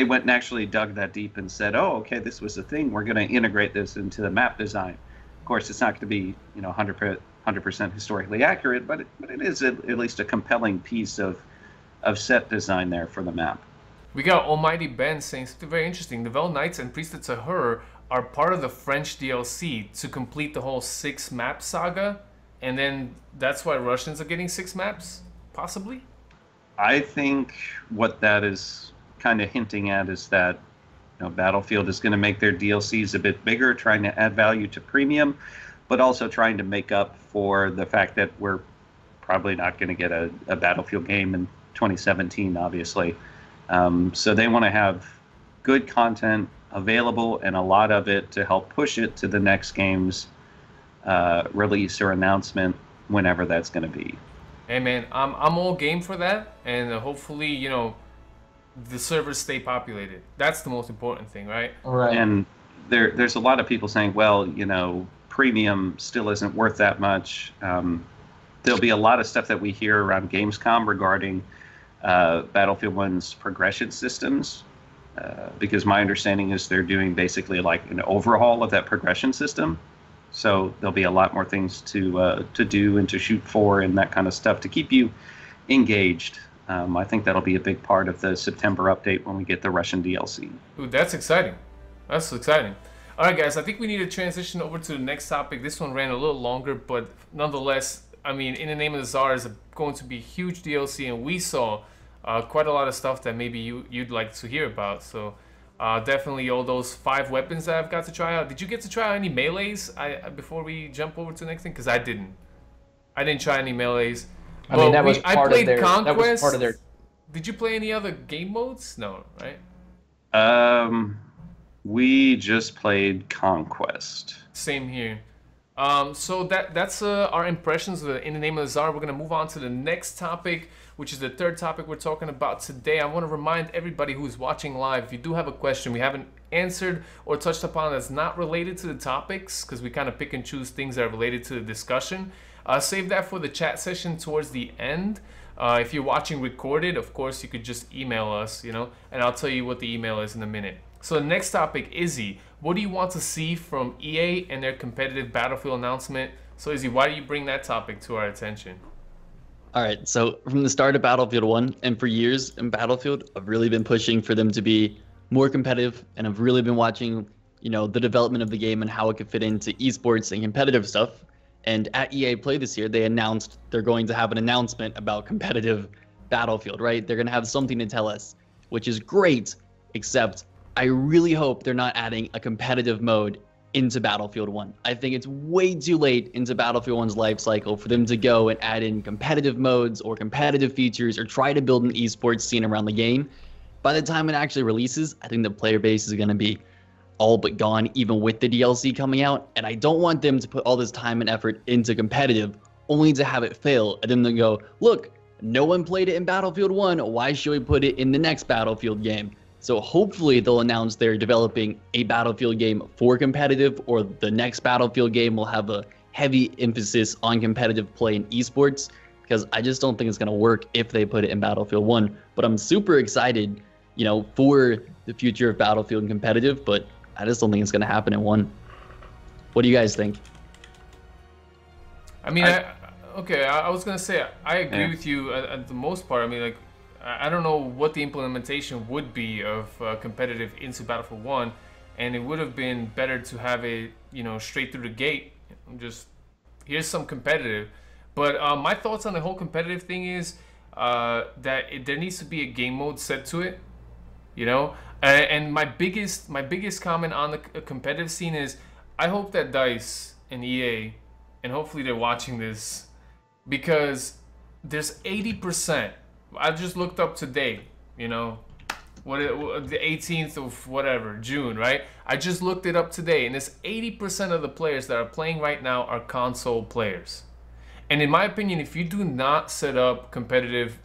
went and actually dug that deep and said, oh, okay, this was a thing. We're going to integrate this into the map design. Of course, it's not going to be 100% historically accurate, but it is at least a compelling piece of set design there for the map. We got Almighty Ben saying something very interesting. Nivelle Knights and Priesthood Tsar are part of the French DLC to complete the whole 6-map saga, and then that's why Russians are getting 6 maps, possibly? I think what that is kind of hinting at is that Battlefield is going to make their DLCs a bit bigger, trying to add value to premium, but also trying to make up for the fact that we're probably not going to get a Battlefield game in 2017, obviously. So they want to have good content available and a lot of it to help push it to the next game's release or announcement, whenever that's going to be. Hey man, I'm all game for that, and hopefully the servers stay populated. That's the most important thing, right? Right. And there's a lot of people saying, well, premium still isn't worth that much. There'll be a lot of stuff that we hear around Gamescom regarding Battlefield 1's progression systems, because my understanding is they're doing basically like an overhaul of that progression system. So there'll be a lot more things to do and to shoot for and that kind of stuff to keep you engaged. I think that'll be a big part of the September update when we get the Russian DLC. Ooh, that's exciting. That's exciting. All right, guys, I think we need to transition over to the next topic. This one ran a little longer, but nonetheless, I mean, In the Name of the Tsar is going to be a huge DLC, and we saw quite a lot of stuff that maybe you'd like to hear about. So definitely all those 5 weapons that I've got to try out. Did you get to try out any melees before we jump over to the next thing? Because I didn't. I didn't try any melees. I mean, that was I part played of their. Conquest. That was part of their. Did you play any other game modes? No, right? We just played Conquest. Same here. So that's our impressions of In the Name of the Tsar. We're going to move on to the next topic, which is the third topic we're talking about today. I want to remind everybody who's watching live, if you do have a question we haven't answered or touched upon that's not related to the topics, because we kind of pick and choose things that are related to the discussion, Save that for the chat session towards the end. If you're watching recorded, of course, you could just email us, you know, and I'll tell you what the email is in a minute. So the next topic, Izzy, what do you want to see from EA and their competitive Battlefield announcement? So Izzy, why do you bring that topic to our attention? All right, so from the start of Battlefield 1, and for years in Battlefield, I've really been pushing for them to be more competitive, and I've really been watching, you know, the development of the game and how it could fit into esports and competitive stuff. And at EA Play this year, they announced they're going to have an announcement about competitive Battlefield, right? They're going to have something to tell us, which is great, except I really hope they're not adding a competitive mode into Battlefield 1. I think it's way too late into Battlefield 1's life cycle for them to go and add in competitive modes or competitive features or try to build an esports scene around the game. By the time it actually releases, I think the player base is going to be all but gone, even with the DLC coming out. And I don't want them to put all this time and effort into competitive only to have it fail and then they go, look, no one played it in Battlefield 1. Why should we put it in the next Battlefield game? So hopefully they'll announce they're developing a Battlefield game for competitive, or the next Battlefield game will have a heavy emphasis on competitive play in esports, because I just don't think it's going to work if they put it in Battlefield 1. But I'm super excited, you know, for the future of Battlefield and competitive, but I just don't think it's going to happen in 1. What do you guys think? I mean, I was going to say, I agree with you at the most part. I mean, like, I don't know what the implementation would be of competitive into Battlefield 1, and it would have been better to have it, you know, straight through the gate. Just, here's some competitive. But my thoughts on the whole competitive thing is that there needs to be a game mode set to it, you know? And my biggest comment on the competitive scene is, I hope that DICE and EA, and hopefully they're watching this, because there's 80%. I just looked up today, you know, the 18th of whatever, June, right? I just looked it up today, and it's 80% of the players that are playing right now are console players. And in my opinion, if you do not set up competitive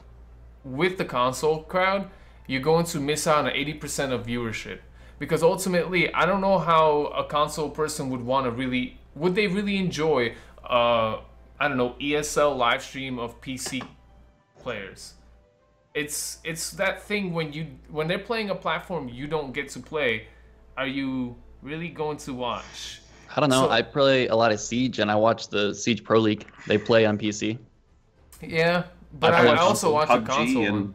with the console crowd, you're going to miss out on 80% of viewership. Because ultimately, I don't know how a console person would want to would they really enjoy, I don't know, ESL live stream of PC players? It's that thing when they're playing a platform you don't get to play, are you really going to watch? I don't know. I play a lot of Siege, and I watch the Siege Pro League. They play on PC. Yeah, but I also watch a console.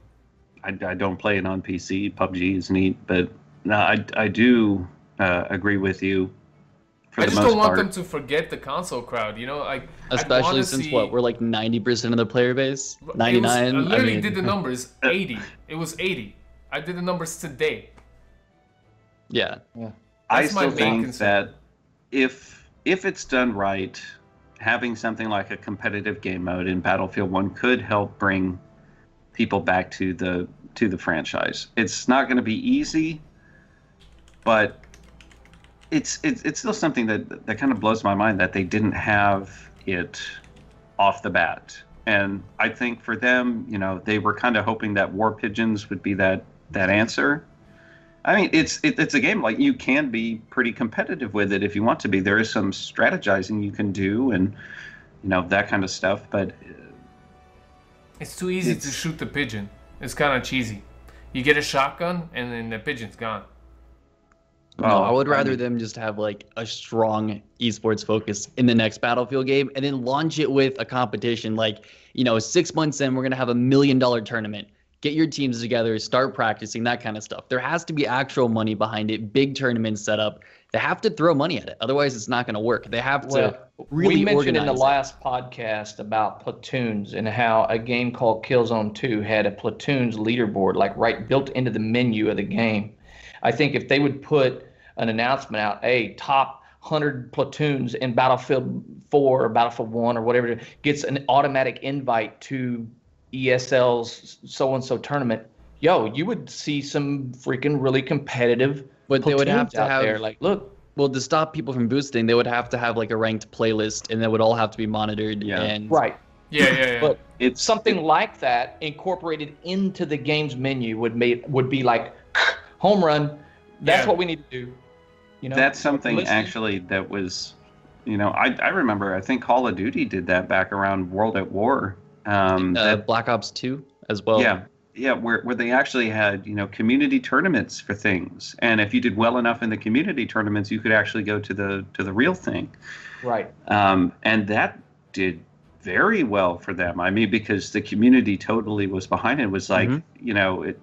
And I don't play it on PC. PUBG is neat, but no, I do agree with you. I just don't want them to forget the console crowd, you know, like especially since we're like 90% of the player base, 99. I literally did the numbers, 80. It was 80. I did the numbers today. Yeah. I still think that if it's done right, having something like a competitive game mode in Battlefield 1 could help bring people back to the franchise. It's not going to be easy, but it's still something that kind of blows my mind that they didn't have it off the bat. And I think for them, you know, they were kind of hoping that War Pigeons would be that answer. I mean, it's a game, like, you can be pretty competitive with it if you want to be. There is some strategizing you can do and, you know, that kind of stuff, but it's too easy to shoot the pigeon. It's kind of cheesy. You get a shotgun and then the pigeon's gone. No, I would rather them just have like a strong esports focus in the next Battlefield game and then launch it with a competition. Like, you know, 6 months in, we're going to have $1 million tournament. Get your teams together, start practicing, that kind of stuff. There has to be actual money behind it, big tournaments set up. They have to throw money at it. Otherwise, it's not going to work. They have to really we mentioned in the organize last podcast about platoons and how a game called Killzone 2 had a platoons leaderboard, like built into the menu of the game. I think if they would put an announcement out, top 100 platoons in Battlefield 4 or Battlefield 1 or whatever gets an automatic invite to ESL's so-and-so tournament, you would see some freaking really competitive but they would have to out have there. Like, look. Well, to stop people from boosting, they would have to have like a ranked playlist, and they would all have to be monitored. Yeah. And right. Yeah. But it's something like that incorporated into the game's menu would be like home run. That's what we need to do. You know, that's something actually that was You know, I remember, I think Call of Duty did that back around World at War. Black Ops 2 as well. Yeah, where they actually had, you know, community tournaments for things. And if you did well enough in the community tournaments, you could actually go to the real thing. Right. And that did very well for them. I mean, because the community totally was behind it. It was like, you know, it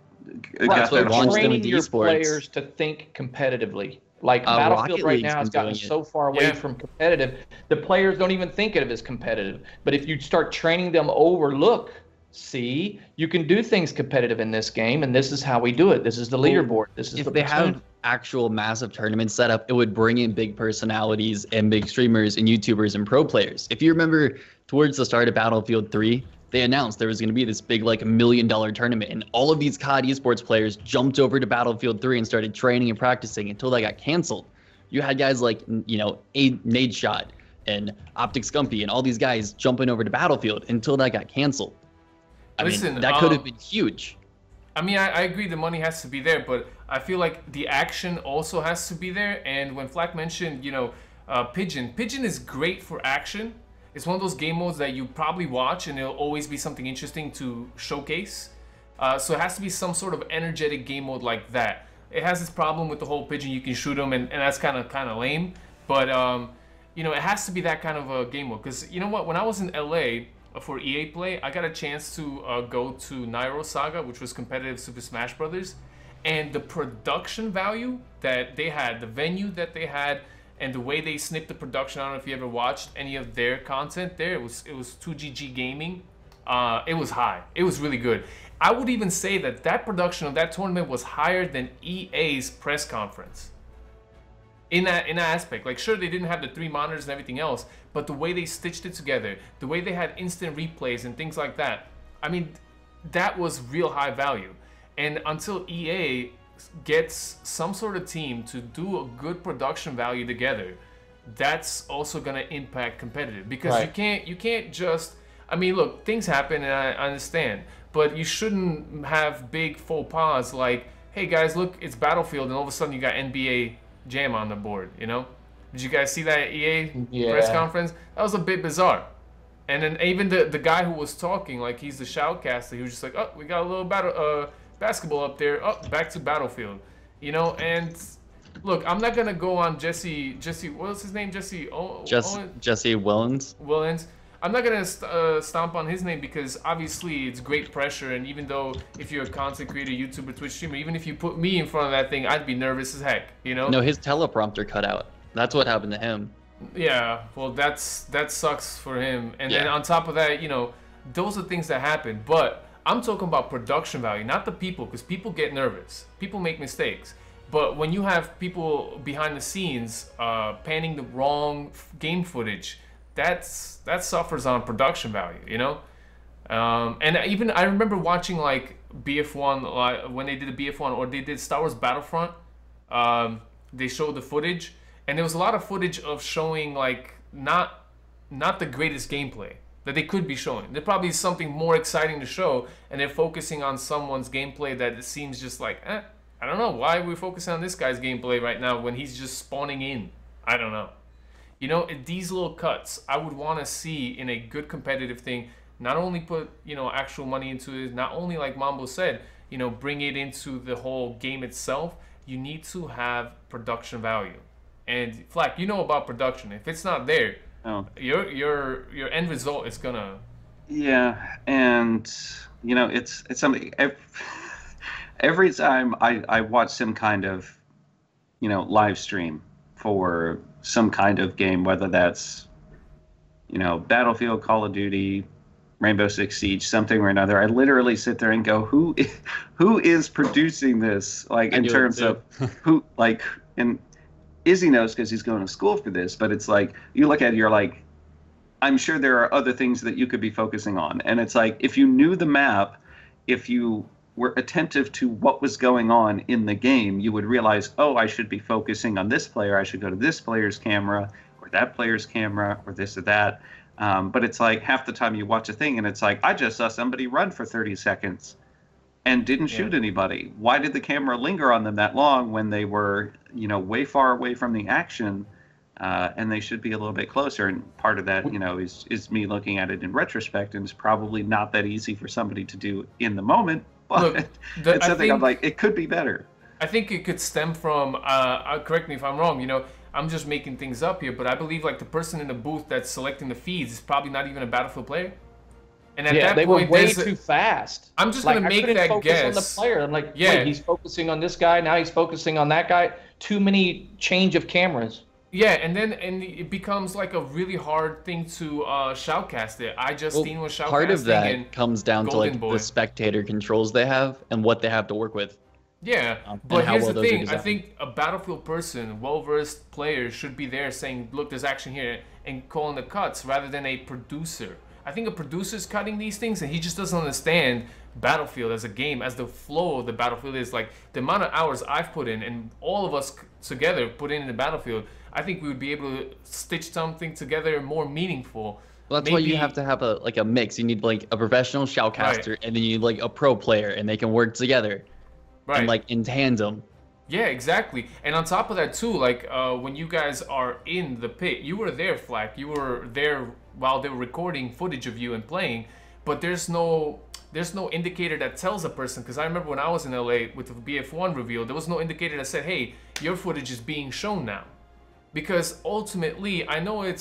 Right, got so that whole, training your esports. players to think competitively. Like Battlefield Rocket right League's now has been gotten doing it. so far away from competitive, the players don't even think of it as competitive. But if you start training them over, look, see, you can do things competitive in this game, and this is how we do it. This is the leaderboard. This is If the they platoon. have actual massive tournaments set up, it would bring in big personalities and big streamers and YouTubers and pro players. If you remember, towards the start of Battlefield 3, they announced there was going to be this big, like, $1 million tournament, and all of these COD esports players jumped over to Battlefield 3 and started training and practicing until they got canceled. You had guys like, you know, Nade Shot and Optic Scumpy and all these guys jumping over to Battlefield until that got canceled. I mean, that could have been huge. I mean, I agree the money has to be there, but I feel like the action also has to be there. And when Flak mentioned, you know, Pigeon is great for action. It's one of those game modes that you probably watch and it'll always be something interesting to showcase. So it has to be some sort of energetic game mode like that. It has this problem with the whole Pigeon, you can shoot them and that's kind of lame. But, you know, it has to be that kind of a game mode. Because, you know what, when I was in LA for EA Play, I got a chance to go to Nairo Saga, which was competitive Super Smash Brothers. And the production value that they had, the venue that they had, and the way they snipped the production. I don't know if you ever watched any of their content there. It was 2GG Gaming. It was high. It was really good. I would even say that production of that tournament was higher than EA's press conference. In that aspect, like, sure, they didn't have the 3 monitors and everything else, but the way they stitched it together, the way they had instant replays and things like that, I mean, that was real high value. And until EA gets some sort of team to do a good production value together, that's also going to impact competitive, because you can't just, I mean, look, things happen and I understand, but you shouldn't have big faux pas like, hey guys, look, it's Battlefield, and all of a sudden you got NBA Jam on the board, you know? Did you guys see that EA press conference? That was a bit bizarre. And then even the guy who was talking, like, he's the shoutcaster, he was just like, oh, we got a little basketball up there, oh, back to Battlefield, you know? And look, I'm not gonna go on Jesse, what's his name? Jesse Willens. I'm not gonna stomp on his name, because obviously it's great pressure, and even though if you're a content creator, YouTuber, Twitch streamer, even if you put me in front of that thing, I'd be nervous as heck, you know? No, his teleprompter cut out. That's what happened to him. Yeah, well, that sucks for him. And then on top of that, you know, those are things that happen. But I'm talking about production value, not the people, because people get nervous. People make mistakes. But when you have people behind the scenes panning the wrong game footage, that suffers on production value, you know? And even I remember watching, like, BF1, when they did the BF1, or they did Star Wars Battlefront, they showed the footage, and there was a lot of footage of showing, like, not the greatest gameplay that they could be showing. There probably is something more exciting to show, and they're focusing on someone's gameplay that it seems just like, I don't know, why are we focusing on this guy's gameplay right now when he's just spawning in? I don't know. You know, these little cuts, I would want to see in a good competitive thing, not only put, you know, actual money into it, not only, like Mambo said, you know, bring it into the whole game itself, you need to have production value. And Flak, you know about production. If it's not there, your end result is gonna. Yeah, and you know, it's something. Every time I watch some kind of, you know, live stream for some kind of game, whether that's, you know, Battlefield, Call of Duty, Rainbow Six Siege, something or another, I literally sit there and go, who is producing this? Like, in terms of who, like, and Izzy knows because he's going to school for this, but it's like, you look at it, you're like, I'm sure there are other things that you could be focusing on. And it's like, if you knew the map, if you were attentive to what was going on in the game, you would realize, oh, I should be focusing on this player. I should go to this player's camera or that player's camera or this or that. But it's like half the time you watch a thing and it's like, I just saw somebody run for 30 seconds and didn't shoot anybody. Why did the camera linger on them that long when they were, you know, way far away from the action? and they should be a little bit closer. And part of that, is me looking at it in retrospect, and it's probably not that easy for somebody to do in the moment. But Look, it's something I'm like, it could be better. I think it could stem from, correct me if I'm wrong, I'm just making things up here, but I believe like the person in the booth that's selecting the feeds is probably not even a Battlefield player. And at that they point, were way too fast. I'm just gonna make that focus guess. on the player. I'm like, wait, he's focusing on this guy, now he's focusing on that guy. Too many change of cameras. Yeah, and it becomes like a really hard thing to shoutcast it. Justine was shoutcasting. Part of that comes down to like the spectator controls they have and what they have to work with. Yeah, but here's the thing. I think a Battlefield person, well-versed player, should be there saying, look, there's action here, and calling the cuts rather than a producer. I think a producer's cutting these things, and he just doesn't understand Battlefield as a game, as the flow of the Battlefield is. Like, the amount of hours I've put in, and all of us together put in the Battlefield, I think we would be able to stitch something together more meaningful. Well, that's why you have to have a mix. You need like a professional shoutcaster, and then you need like a pro player, and they can work together. Right. And like in tandem. Yeah, exactly. And on top of that too, like when you guys are in the pit, you were there, Flak. You were there while they were recording footage of you and playing, but there's no indicator that tells a person. Because I remember when I was in LA with the BF1 reveal, there was no indicator that said, "Hey, your footage is being shown now." Because ultimately, I know it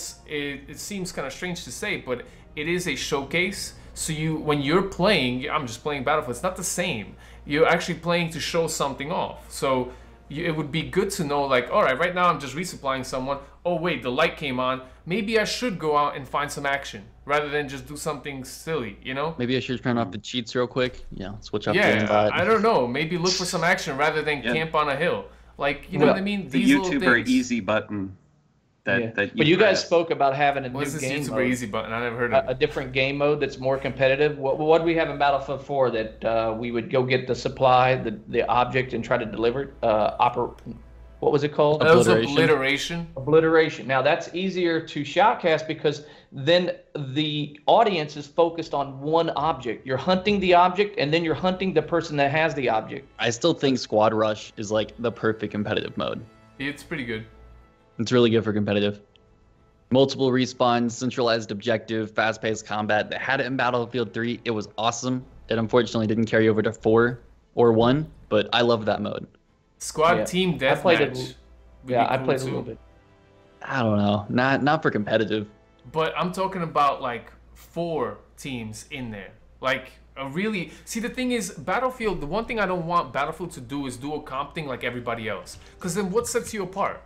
seems kind of strange to say, but it is a showcase. So when you're playing, I'm just playing Battlefield. It's not the same. You're actually playing to show something off. So it would be good to know, like, all right, right now I'm just resupplying someone. Oh wait, the light came on. Maybe I should go out and find some action rather than just do something silly, Maybe I should turn off the cheats real quick. Switch up the invite. I don't know. Maybe look for some action rather than camp on a hill. Like, you know what I mean? The YouTuber easy button. But you guys spoke about having a new What's this game YouTuber mode. easy button? I never heard of it. A different game mode that's more competitive. What do we have in Battlefield 4 that we would go get the supply, the object, and try to deliver it? What was it called? That was obliteration. Obliteration. Now that's easier to shoutcast because then the audience is focused on one object. You're hunting the object, and then you're hunting the person that has the object. I still think Squad Rush is like the perfect competitive mode. It's pretty good. It's really good for competitive. Multiple respawns, centralized objective, fast-paced combat. They had it in Battlefield 3. It was awesome. It unfortunately didn't carry over to 4 or 1, but I love that mode. Squad team deathmatch. I played a little bit. I don't know. Not for competitive. But I'm talking about like 4 teams in there. Like see, the thing is, Battlefield, the one thing I don't want Battlefield to do is do a comp thing like everybody else. Because then what sets you apart?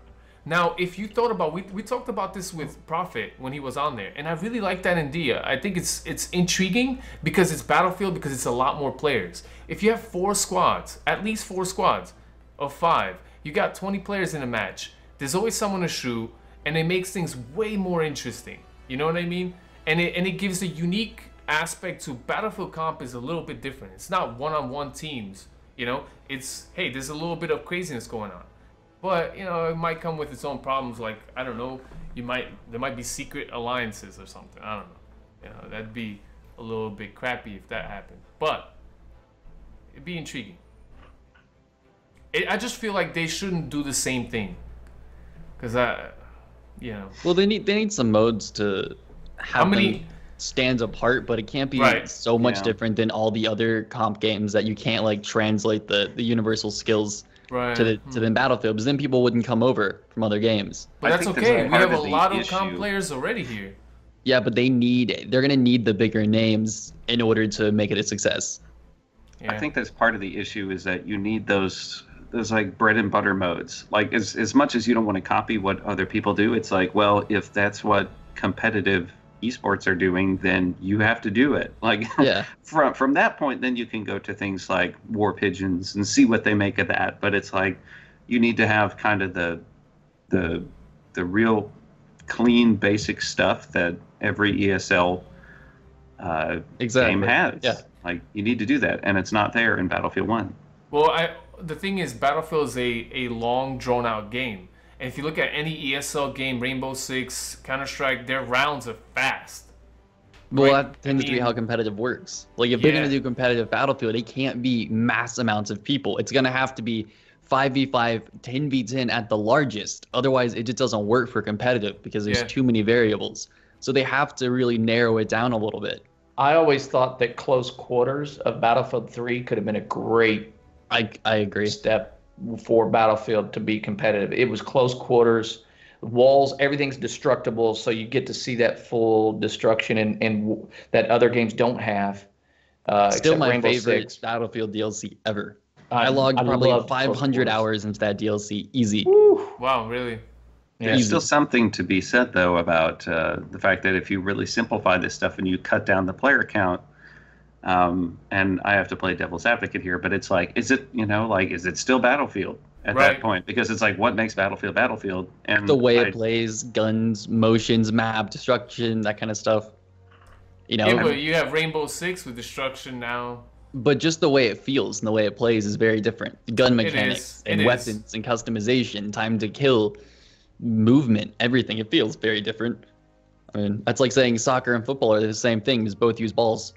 Now, if you thought about, we talked about this with Prophet when he was on there, and I really like that idea. I think it's intriguing because it's Battlefield, because it's a lot more players. If you have 4 squads, at least 4 squads of 5, you got 20 players in a match. There's always someone to shoot, and it makes things way more interesting. You know what I mean? And it gives a unique aspect to Battlefield comp is a little bit different. It's not one-on-one teams. It's, hey, there's a little bit of craziness going on. But, it might come with its own problems. Like, I don't know, there might be secret alliances or something. I don't know. That'd be a little bit crappy if that happened. But it'd be intriguing. I just feel like they shouldn't do the same thing. Because Well, they need some modes to have them stand apart, but it can't be so much different than all the other comp games that you can't like translate the universal skills to the Battlefield, because then people wouldn't come over from other games. But that's okay. We have a lot of comp players already here. Yeah, but they're gonna need the bigger names in order to make it a success. Yeah. I think that's part of the issue is that you need those like bread and butter modes. Like as much as you don't want to copy what other people do, it's like, well, if that's what competitive esports are doing, then you have to do it. Like from that point, then you can go to things like War Pigeons and see what they make of that. But it's like you need to have kind of the real clean basic stuff that every ESL game has. Yeah. Like you need to do that, and it's not there in Battlefield 1. Well, the thing is, Battlefield is a long drawn out game. And if you look at any ESL game, Rainbow Six, Counter-Strike, their rounds are fast. Well, that tends to be how competitive works. Like, if they're going to do competitive Battlefield, it can't be mass amounts of people. It's going to have to be 5v5, 10v10 at the largest. Otherwise, it just doesn't work for competitive because there's too many variables. So they have to really narrow it down a little bit. I always thought that close quarters of Battlefield 3 could have been a great I agree. step for Battlefield to be competitive. It was close quarters, walls, everything's destructible, so you get to see that full destruction and that other games don't have. Still my Rainbow favorite Six. Battlefield DLC ever. I logged probably 500 hours into that DLC, easy. Woo. Wow, really? There's still something to be said, though, about the fact that if you really simplify this stuff and you cut down the player count, and I have to play devil's advocate here, but it's like, is it, is it still Battlefield at that point? Because it's like, what makes Battlefield Battlefield? And the way it plays, guns, motions, map, destruction, that kind of stuff. Yeah, but you have Rainbow Six with destruction now. But just the way it feels and the way it plays is very different. Gun mechanics and weapons and customization, time to kill, movement, everything. It feels very different. I mean, that's like saying soccer and football are the same thing, because both use balls.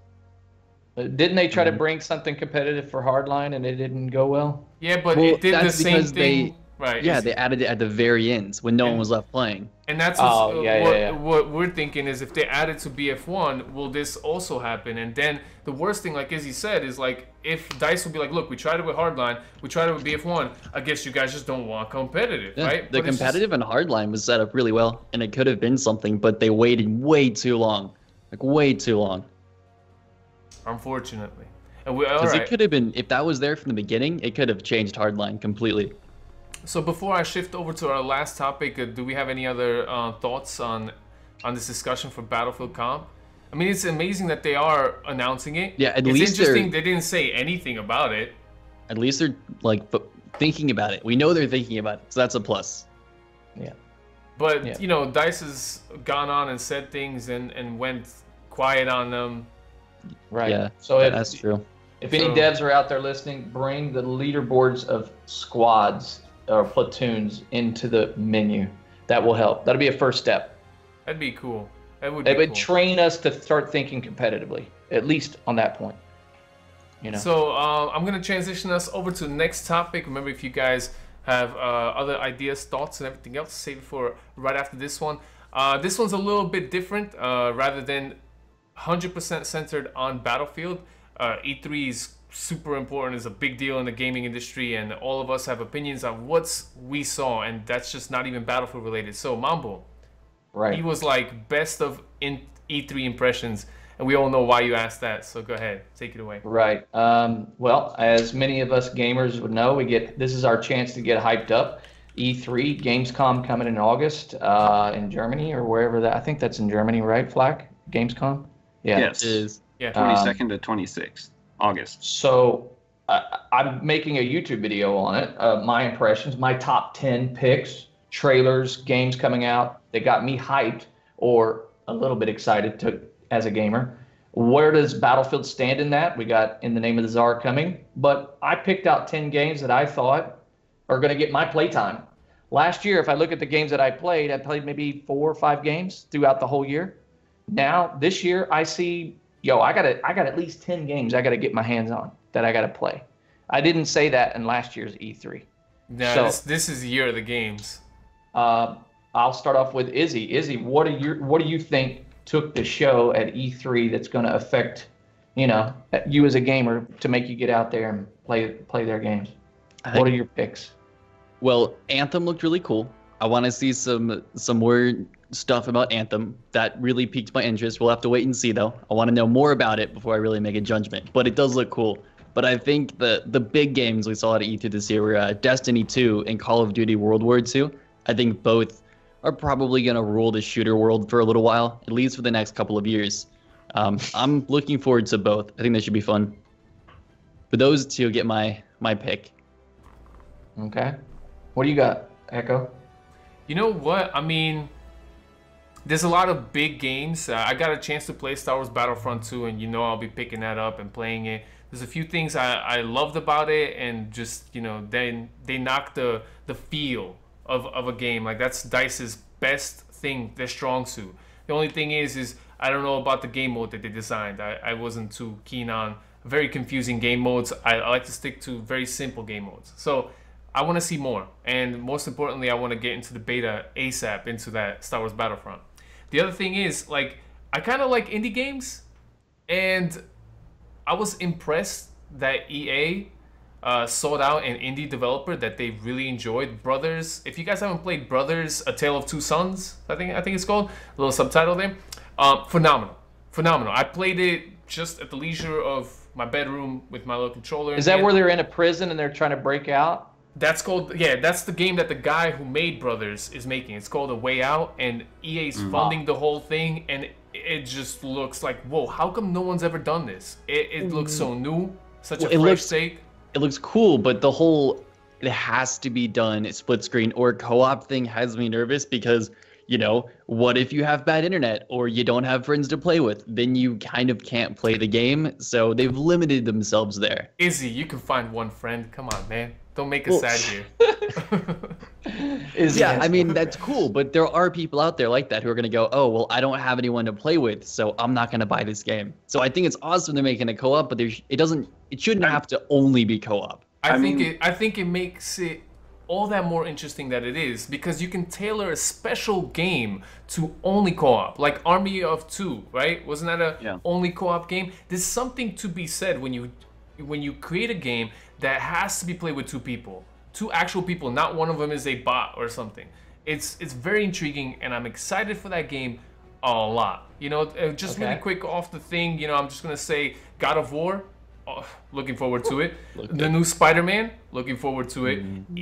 Didn't they try to bring something competitive for Hardline and it didn't go well? Yeah, but it did the same thing. Right. Yeah, they added it at the very end when no one was left playing. And that's what we're thinking is, if they add it to BF1, will this also happen? And then the worst thing, like Izzy said, is like if DICE will be like, look, we tried it with Hardline, we tried it with BF1, I guess you guys just don't want competitive, right? The competitive and Hardline was set up really well, and it could have been something, but they waited way too long. Like, way too long. Unfortunately. Because it could have been, if that was there from the beginning, it could have changed Hardline completely. So before I shift over to our last topic, do we have any other thoughts on this discussion for Battlefield Comp? I mean, it's amazing that they are announcing it. Yeah, it's interesting they didn't say anything about it. At least they're like thinking about it. We know they're thinking about it, so that's a plus. Yeah. But DICE has gone on and said things and went quiet on them. Right. Yeah. So that's true. If any devs are out there listening, bring the leaderboards of squads or platoons into the menu. That will help. That'll be a first step. That'd be cool. It would train us to start thinking competitively, at least on that point. So I'm gonna transition us over to the next topic. Remember, if you guys have other ideas, thoughts, and everything else, save it for right after this one. This one's a little bit different. Rather than 100% centered on Battlefield, E3 is super important, is a big deal in the gaming industry, and all of us have opinions on what we saw, and that's just not even Battlefield related. So Mambo, he was like best of E3 impressions, and we all know why you asked that, so go ahead, take it away. Right. Well, as many of us gamers would know, this is our chance to get hyped up. E3, Gamescom coming in August in Germany or wherever I think that's in Germany, right, Flak? Gamescom? Yeah. Yes. It is. Yeah. 22nd to 26th. August. So I'm making a YouTube video on it, my impressions, my top 10 picks, trailers, games coming out. They got me hyped or a little bit excited as a gamer. Where does Battlefield stand in that? We got In the Name of the Tsar coming, but I picked out 10 games that I thought are going to get my playtime. Last year, if I look at the games that I played maybe 4 or 5 games throughout the whole year. Now, this year, I see I got at least 10 games I got to get my hands on that I got to play. I didn't say that in last year's E3. No, this is the year of the games. I'll start off with Izzy. Izzy, what do you think took the show at E3 that's going to affect, you as a gamer to make you get out there and play their games? What are your picks? Well, Anthem looked really cool. I want to see some more stuff about Anthem. That really piqued my interest. We'll have to wait and see, though. I want to know more about it before I really make a judgment. But it does look cool. But I think the big games we saw at E3 this year were Destiny 2 and Call of Duty World War II. I think both are probably going to rule the shooter world for a little while, at least for the next couple of years. I'm looking forward to both. I think they should be fun. But those two get my pick. Okay. What do you got, Echo? You know what? I mean, there's a lot of big games. I got a chance to play Star Wars Battlefront 2, and I'll be picking that up and playing it. There's a few things I loved about it, and just, they knocked the feel of a game. Like, that's DICE's best thing, their strong suit. The only thing is I don't know about the game mode that they designed. I wasn't too keen on very confusing game modes. I like to stick to very simple game modes. So I want to see more. And most importantly, I want to get into the beta ASAP into that Star Wars Battlefront. The other thing is, like, I kind of like indie games, and I was impressed that EA sought out an indie developer that they really enjoyed. Brothers, if you guys haven't played Brothers, A Tale of Two Sons, I think it's called, a little subtitle there. Phenomenal. I played it just at the leisure of my bedroom with my little controller. Is that where they're in a prison and they're trying to break out? That's called, yeah, that's the game that the guy who made Brothers is making. It's called A Way Out, and EA's funding the whole thing, and it just looks like, whoa, how come no one's ever done this? It looks so new, such a fresh take. It looks cool, but the whole it has to be done split screen or co-op thing has me nervous because, you know, what if you have bad internet or you don't have friends to play with? Then you kind of can't play the game, so they've limited themselves there. Izzy, you can find one friend. Come on, man. Don't make us sad here. Yeah, I mean, that's cool, but there are people out there like that who are going to go, oh, well, I don't have anyone to play with, so I'm not going to buy this game. So I think it's awesome they're making a co-op, but it shouldn't have to only be co-op. I think it makes it all that more interesting that it is, because you can tailor a special game to only co-op, like Army of Two, right? Wasn't that a only co-op game? There's something to be said when you create a game that has to be played with two actual people, not one of them is a bot or something. It's very intriguing, and I'm excited for that game a lot. You know, just really quick off the thing, you know, I'm just gonna say God of War. Oh, looking forward to it. The new Spider-Man, looking forward to it.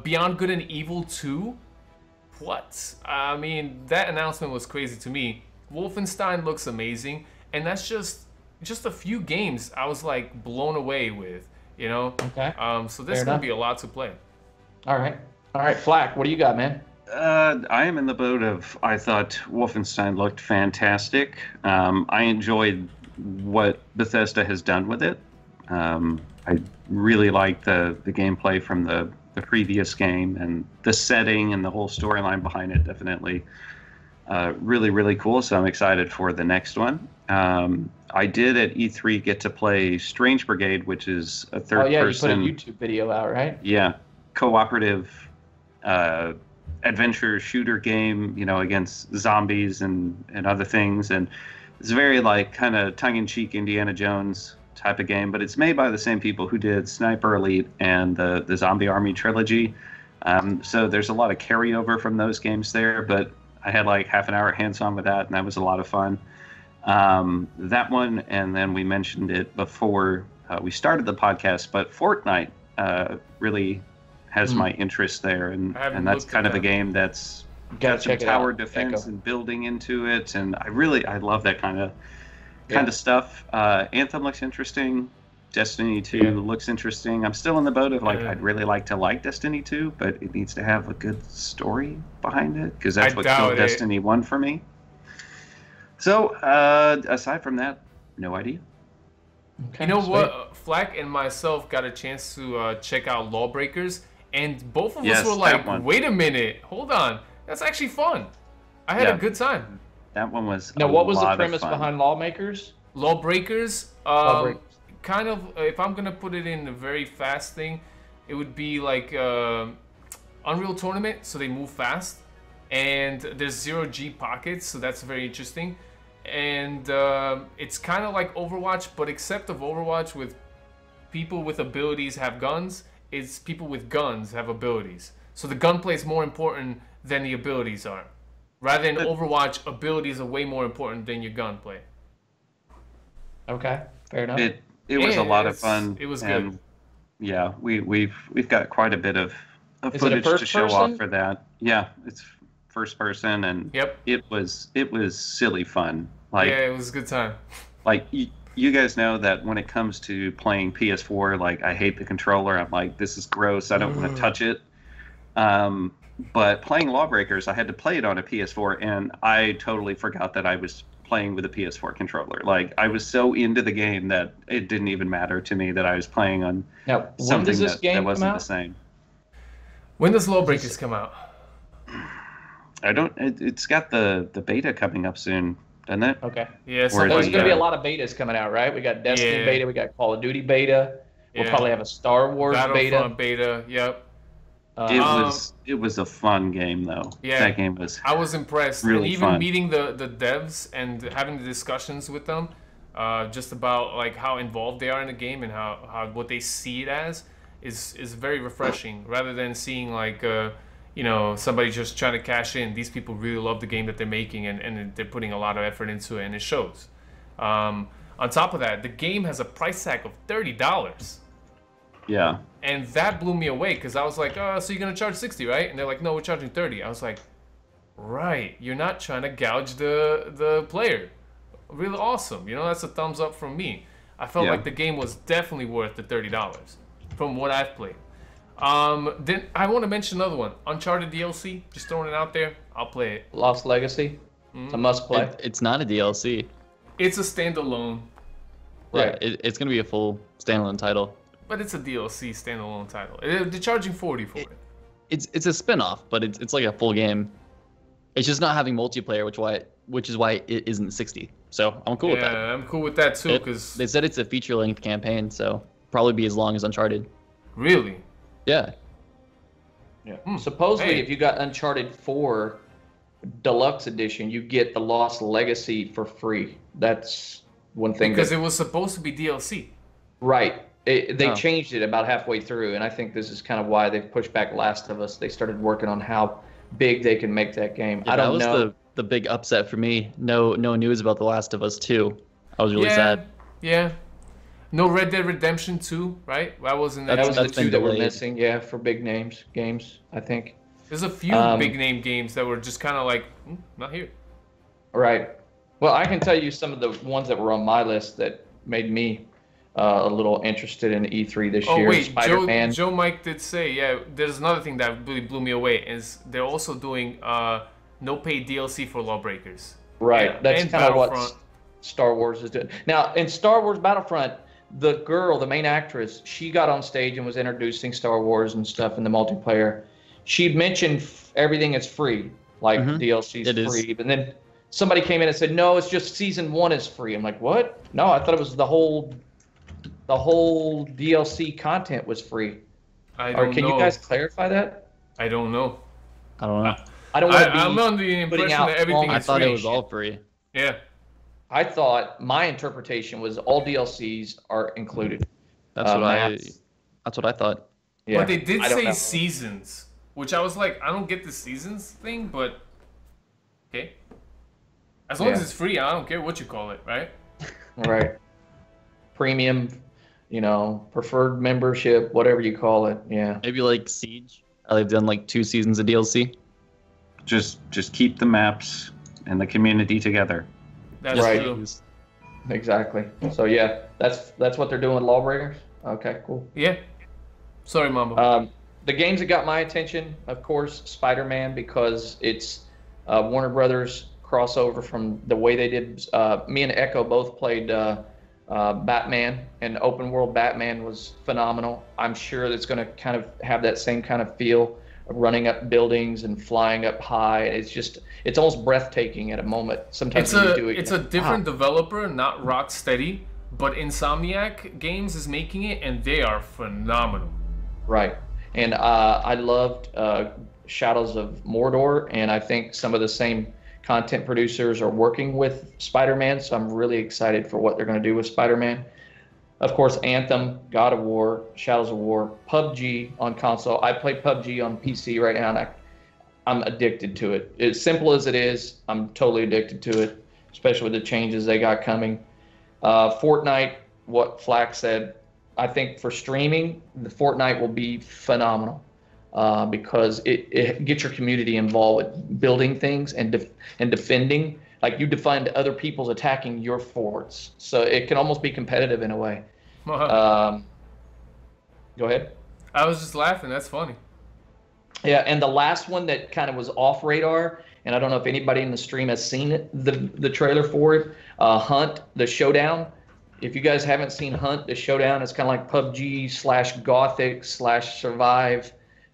Beyond Good and Evil 2. What? I mean, that announcement was crazy to me. Wolfenstein looks amazing, and that's just a few games I was like blown away with, you know? Okay. So there's gonna be a lot to play. All right, Flack, what do you got, man? I am in the boat of, I thought Wolfenstein looked fantastic. I enjoyed what Bethesda has done with it. I really like the gameplay from the previous game, and the setting and the whole storyline behind it. Definitely really, really cool. So I'm excited for the next one. I did at E3 get to play Strange Brigade, which is a third person. You put a YouTube video out, right? Yeah, cooperative adventure shooter game, you know, against zombies and other things. And it's very like kind of tongue-in-cheek Indiana Jones type of game, but it's made by the same people who did Sniper Elite and the Zombie Army trilogy. So there's a lot of carryover from those games there, but I had like half an hour hands-on with that, and that was a lot of fun. That one, and then we mentioned it before we started the podcast, but Fortnite really has my interest there, and that's kind of a game that's got some tower defense and building into it, and I love that kind of stuff. Anthem looks interesting. Destiny 2 looks interesting. I'm still in the boat of like I'd really like to like Destiny 2, but it needs to have a good story behind it, because that's what killed Destiny 1 for me. So aside from that, no idea. Okay, you know what? Flack and myself got a chance to check out Lawbreakers, and both of us were like, wait a minute, hold on. That's actually fun. I had a good time. That one was. Now, what was the premise behind Lawbreakers? Lawbreakers, kind of. If I'm gonna put it in a very fast thing, it would be like Unreal Tournament. So they move fast, and there's 0G pockets, so that's very interesting. And it's kind of like Overwatch, but except of Overwatch, with people with abilities have guns, it's people with guns have abilities. So the gunplay is more important than the abilities are. Rather than Overwatch, abilities are way more important than your gunplay. Okay, fair enough. It was a lot of fun. It was good. Yeah, we've got quite a bit of footage to show off for that. Yeah, it's first person, and it was silly fun. Like, yeah, it was a good time. Like you guys know that when it comes to playing PS4, like I hate the controller. I'm like, this is gross. I don't want to touch it. But playing Lawbreakers, I had to play it on a PS4, and I totally forgot that I was playing with a PS4 controller. Like, I was so into the game that it didn't even matter to me that I was playing on something that wasn't the same. When does Lawbreakers come out? I don't. It's got the beta coming up soon, doesn't it? Okay. Yeah. So there's going to be a lot of betas coming out, right? We got Destiny beta, we got Call of Duty beta. We'll probably have a Star Wars Battlefront beta. Yep. It was a fun game though. Yeah, that game was. I was impressed, really and even fun. meeting the devs and having the discussions with them, just about like how involved they are in the game and how what they see it as is very refreshing. Rather than seeing like somebody just trying to cash in. These people really love the game that they're making, and they're putting a lot of effort into it, and it shows. On top of that, the game has a price tag of $30. Yeah. And that blew me away because I was like, oh, so you're going to charge 60, right? And they're like, no, we're charging 30. I was like, right, you're not trying to gouge the player. Really awesome. That's a thumbs up from me. I felt like the game was definitely worth the $30 from what I've played. Then I want to mention another one. Uncharted DLC, just throwing it out there. I'll play it. Lost Legacy. It's a must play. It's not a DLC. It's a standalone. Right. Yeah, it's going to be a full standalone title. But it's a DLC standalone title. They're charging $40 for it. It's a spin-off, but it's like a full game. It's just not having multiplayer, which is why it isn't 60. So I'm cool with that. Yeah, I'm cool with that too, because they said it's a feature-length campaign, so probably be as long as Uncharted. Really? Yeah. Yeah. Supposedly, if you got Uncharted 4 Deluxe Edition, you get the Lost Legacy for free. That's one thing. Because it was supposed to be DLC. Right. They changed it about halfway through, and I think this is kind of why they've pushed back Last of Us. They started working on how big they can make that game. Yeah, I don't know. That was the big upset for me. No news about The Last of Us 2. I was really sad. Yeah. No Red Dead Redemption 2, right? That wasn't that was the two that were missing, for big games, I think. There's a few big name games that were just kind of like, not here. Right. Well, I can tell you some of the ones that were on my list that made me a little interested in E3 this year. Oh wait, Spider-Man. Joe Mike did say, there's another thing that really blew me away is they're also doing no paid DLC for Lawbreakers. Right, Yeah, that's and kind of what Battlefront. Star Wars is doing. Now, in Star Wars Battlefront, the main actress, she got on stage and was introducing Star Wars and stuff in the multiplayer. She'd mentioned everything is free, like DLC is free, but then somebody came in and said, no, it's just season 1 is free. I'm like, what? No, I thought it was the whole DLC content was free. Can you guys clarify that? I don't know. I don't know. I don't want to be I'm under the impression that everything is I thought free. it was all free. Yeah. I thought my interpretation was all DLCs are included. That's what I thought. Yeah, but they did say know. seasons, which I was like, I don't get the seasons thing, but okay. As long as it's free, I don't care what you call it, right? Right. Premium, preferred membership, whatever you call it. Yeah. Maybe like Siege. They've done like 2 seasons of DLC. Just keep the maps and the community together. That's right. true. Exactly. So yeah, that's what they're doing with Lawbreakers. Okay, cool. Yeah. Sorry, Mambo. The games that got my attention, of course, Spider-Man, because it's Warner Brothers crossover from the way they did. Me and Echo both played Batman, and open world Batman was phenomenal. I'm sure that's going to kind of have that same kind of feel of running up buildings and flying up high. It's almost breathtaking at a moment. Sometimes when you do it, it's a different developer, not Rocksteady, but Insomniac Games is making it, and they are phenomenal. Right. And I loved Shadows of Mordor, and I think some of the same content producers are working with Spider-Man, so I'm really excited for what they're going to do with Spider-Man. Of course, Anthem, God of War, Shadows of War, PUBG on console. I play PUBG on PC right now, and I'm addicted to it. As simple as it is, I'm totally addicted to it, especially with the changes they got coming. Fortnite, what Flack said, I think for streaming, the Fortnite will be phenomenal because it gets your community involved with building things and defending. Like you defend other people's attacking your forts, so it can almost be competitive in a way. Go ahead. I was just laughing. That's funny. Yeah, and the last one that kind of was off radar, and I don't know if anybody in the stream has seen it, the trailer for it, Hunt, the Showdown. If you guys haven't seen Hunt, the Showdown, it's kind of like PUBG / Gothic / Survive,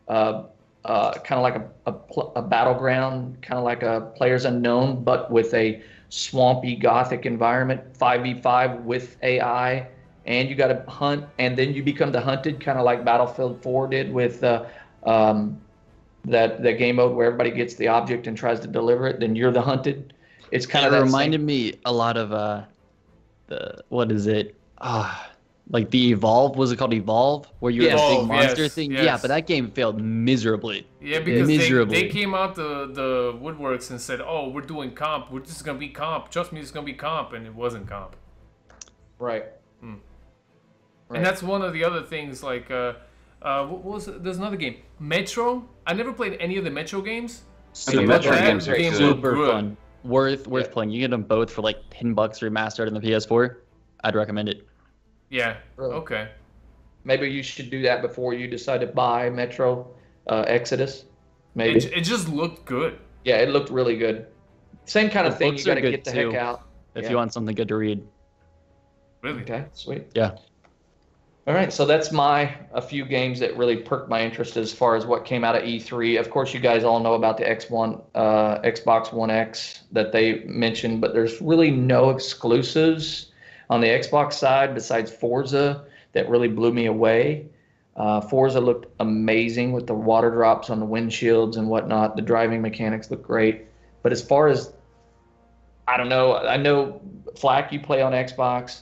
kind of like a battleground, kind of like a Players Unknown, but with a swampy Gothic environment, 5v5 with AI, and you got to hunt, and then you become the hunted, kind of like Battlefield 4 did with that game mode where everybody gets the object and tries to deliver it, then you're the hunted. It's kind of It that reminded same. me a lot of what is it? Like the Evolve, was it called Evolve? Where you're the big Evolve, monster yes, thing? yes. Yeah, but that game failed miserably. Yeah, because miserably. they came out the woodworks and said, "Oh, we're doing comp. We're just gonna be comp. Trust me, it's gonna be comp," and it wasn't comp. Right. Right. And that's one of the other things. Like, what was it? There's another game, Metro. I never played any of the Metro games. The Metro that games are game good. looked Super good. fun. Worth playing. You get them both for like $10 remastered on the PS4. I'd recommend it. Yeah. Really? Okay. Maybe you should do that before you decide to buy Metro Exodus. Maybe. It just looked good. Yeah, it looked really good. Same kind of The thing. books You got to are good get the too, heck out. If Yeah. you want something good to read. Really. Okay, sweet. Yeah. All right, so that's a few games that really perked my interest as far as what came out of E3. Of course, you guys all know about the Xbox One X that they mentioned, but there's really no exclusives on the Xbox side besides Forza that really blew me away. Forza looked amazing with the water drops on the windshields and whatnot. The driving mechanics look great. But as far as, I don't know, I know, Flak, you play on Xbox.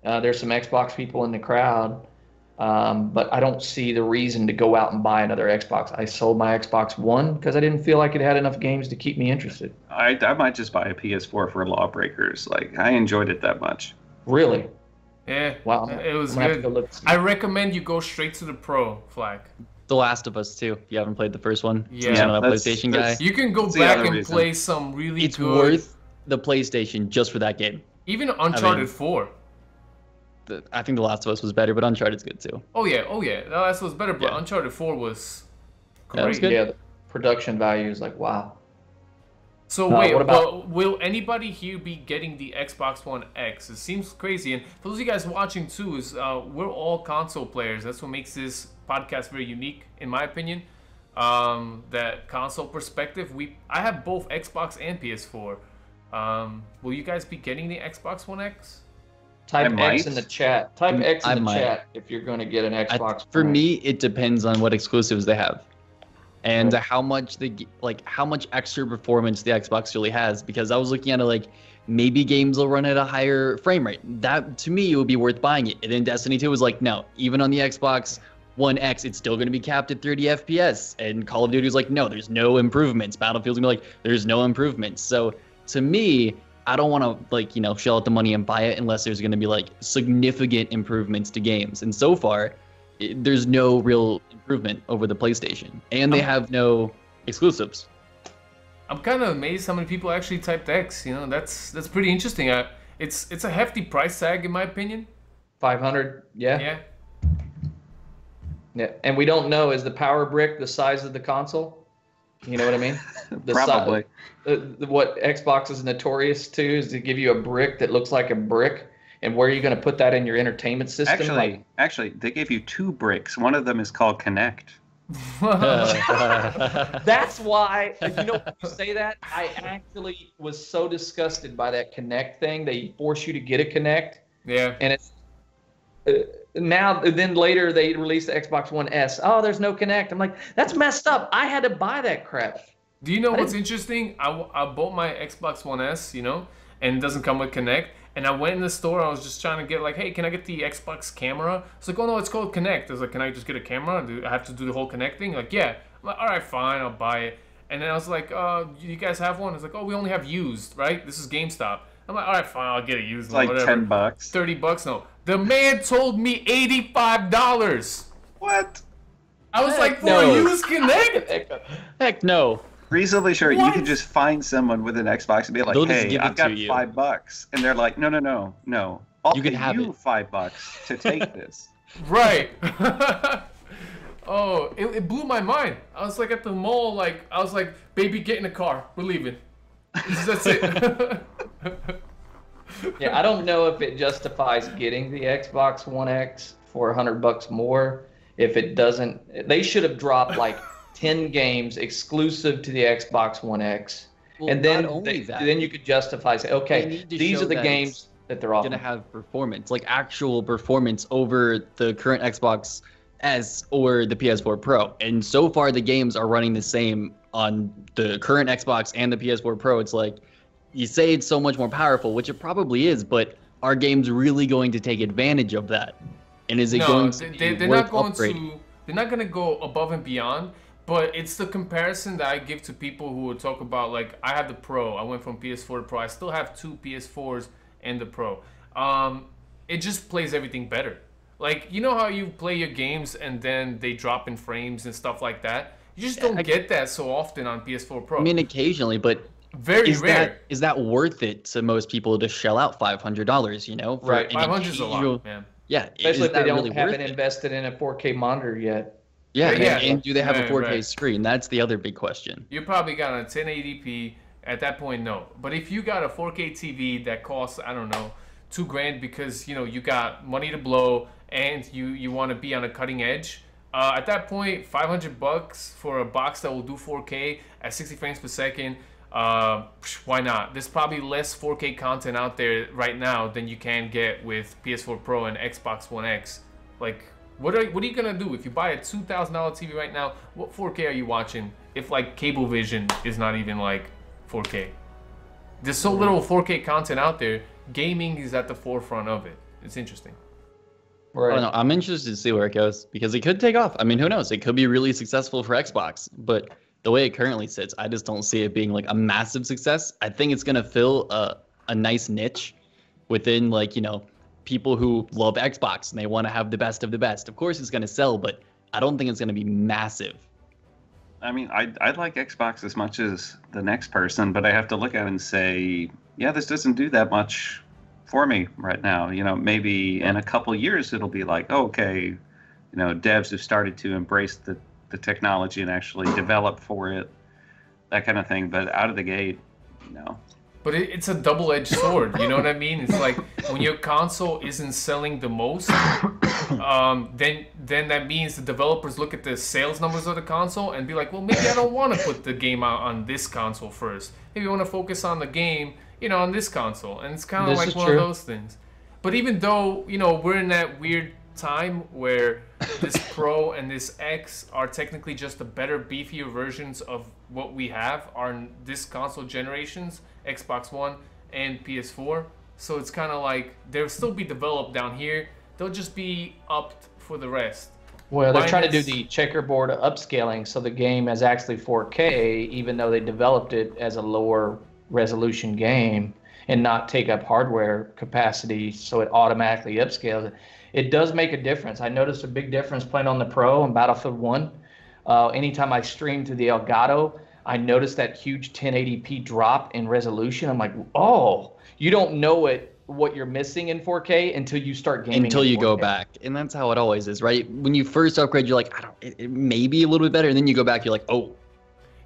There's some Xbox people in the crowd, but I don't see the reason to go out and buy another Xbox. I sold my Xbox One because I didn't feel like it had enough games to keep me interested. I might just buy a PS4 for Lawbreakers. Like, I enjoyed it that much. Really? Yeah. Wow. It was I'm gonna have to good. go look. I recommend you go straight to the Pro, Flag. The Last of Us 2. If you haven't played the first one. Yeah. Since you're not a that's- PlayStation guy. that's- You can go That's the back other and reason. play some really It's good. worth the PlayStation just for that game. Even Uncharted 4. I think The Last of Us was better, but Uncharted's good too. Oh yeah. The last was better, but Yeah. Uncharted 4 was Yeah, it was great. good. Yeah, the production value is like, wow. So wait, what about- but will anybody here be getting the Xbox One X? It seems crazy, and for those of you guys watching too, is we're all console players. That's what makes this podcast very unique, in my opinion. That console perspective. I have both Xbox and PS4. Will you guys be getting the Xbox One X? Type I X might. in the chat. Type X I in the might. chat if you're going to get an Xbox. For One. me, it depends on what exclusives they have, and Right. how much how much extra performance the Xbox really has. Because I was looking at it like maybe games will run at a higher frame rate. That to me it would be worth buying it. And then Destiny 2 was like, no, even on the Xbox One X, it's still going to be capped at 30 FPS. And Call of Duty was like, no, there's no improvements. Battlefield's gonna be like, there's no improvements. So to me, I don't want to shell out the money and buy it unless there's going to be like significant improvements to games. And so far, there's no real improvement over the PlayStation, and they have no exclusives. I'm kind of amazed how many people actually typed X. You know, that's pretty interesting. It's a hefty price tag in my opinion. 500. Yeah. Yeah. Yeah. And we don't know, is the power brick the size of the console? You know what I mean? The Probably. What Xbox is notorious to is to give you a brick that looks like a brick. And where are you going to put that in your entertainment system? Actually, they gave you 2 bricks. One of them is called Connect. That's why, you know, when you say that, I actually was so disgusted by that Connect thing. They force you to get a Connect. Yeah. And it's then later they released the Xbox One S. Oh, there's no Connect. I'm like, that's messed up. I had to buy that crap. Do you know what's interesting? I bought my Xbox One S, you know, and it doesn't come with Connect. And I went in the store. I was just trying to get like, hey, can I get the Xbox camera? It's like, oh no, it's called Connect. I was like, can I just get a camera? Do I have to do the whole Connect thing? Like, yeah. I'm like, all right, fine, I'll buy it. And then I was like, you guys have one? It's like, oh, we only have used, right? This is GameStop. I'm like, all right, fine, I'll get it used. It's like whatever. $10. $30, no. The man told me $85. What? I was like, for no. a used Connect? Heck no. Reasonably sure you What? could just find someone with an Xbox and be like, They'll just hey, give I've it got to you. $5. And they're like, no. I'll You can pay have you it. $5 to take this. Right. Oh, it blew my mind. I was like at the mall, like, I was like, baby, get in the car. We're leaving. That's it. Yeah, I don't know if it justifies getting the Xbox One X for $100 more. If it doesn't, they should have dropped like 10 games exclusive to the Xbox One X. Well, And then not only that, then you could justify, say, they okay, need to these show are the that games it's that they're offering. gonna have performance, like actual performance over the current Xbox S or the PS4 Pro. And so far, the games are running the same on the current Xbox and the PS4 Pro. It's like, you say it's so much more powerful, which it probably is, but are games really going to take advantage of that? And is it going to be worth upgrading? They're not going to go above and beyond, but it's the comparison that I give to people who would talk about, like, I have the Pro. I went from PS4 to Pro. I still have 2 PS4s and the Pro. It just plays everything better. Like, you know how you play your games and then they drop in frames and stuff like that? You just don't get that so often on PS4 Pro. I mean, occasionally, but very rare. Is that worth it to most people to shell out $500, you know? Right. $500 is a lot, man. Yeah. Especially if they really haven't invested in a 4K monitor yet. Yeah, and do they have a 4K screen? That's the other big question. You probably got a 1080p. At that point, no. But if you got a 4K TV that costs, I don't know, $2,000 because, you know, you got money to blow and you want to be on a cutting edge, at that point, $500 for a box that will do 4K at 60 frames per second, why not? There's probably less 4K content out there right now than you can get with PS4 Pro and Xbox One X. Like, what are you gonna do if you buy a $2,000 TV right now? What 4K are you watching if like Cablevision is not even like 4K? There's so little 4K content out there. Gaming is at the forefront of it. It's interesting. Right. I don't know. I'm interested to see where it goes because it could take off. I mean, who knows? It could be really successful for Xbox, but the way it currently sits, I just don't see it being like a massive success. I think it's gonna fill a nice niche within, like, you know, people who love Xbox and they want to have the best of the best. Of course, it's gonna sell, but I don't think it's gonna be massive. I mean, I like Xbox as much as the next person, but I have to look at it and say, yeah, this doesn't do that much for me right now. You know, maybe in a couple years it'll be like, oh, okay, you know, devs have started to embrace the technology and actually develop for it, that kind of thing. But out of the gate, no. But it's a double-edged sword, you know what I mean? It's like when your console isn't selling the most, then that means the developers look at the sales numbers of the console and be like, well, maybe I don't want to put the game out on this console first. Maybe I want to focus on the game, you know, on this console. And it's kind of like one of those things. But even though, you know, we're in that weird time where this Pro and this X are technically just the better, beefier versions of what we have on this console generations, Xbox One and PS4. So it's kind of like they'll still be developed down here. They'll just be upped for the rest. Well, they're trying to do the checkerboard upscaling, so the game is actually 4K, even though they developed it as a lower resolution game and not take up hardware capacity, so it automatically upscales. It does make a difference. I noticed a big difference playing on the Pro and Battlefield 1. Anytime I stream through the Elgato, I noticed that huge 1080p drop in resolution. I'm like, oh, you don't know what you're missing in 4K until you start gaming. Until you go back, and that's how it always is, right? When you first upgrade, you're like, it may be a little bit better, and then you go back, you're like, oh.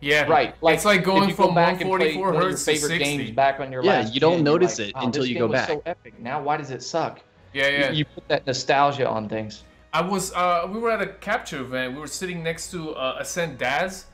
Yeah, right. Like, it's like going from back 144 and play hertz one of your to favorite 60. games back on your last. You don't gen, notice like, it until you go back. This game was so epic. Now, why does it suck? Yeah. You put that nostalgia on things. We were at a capture event. We were sitting next to Ascent Daz,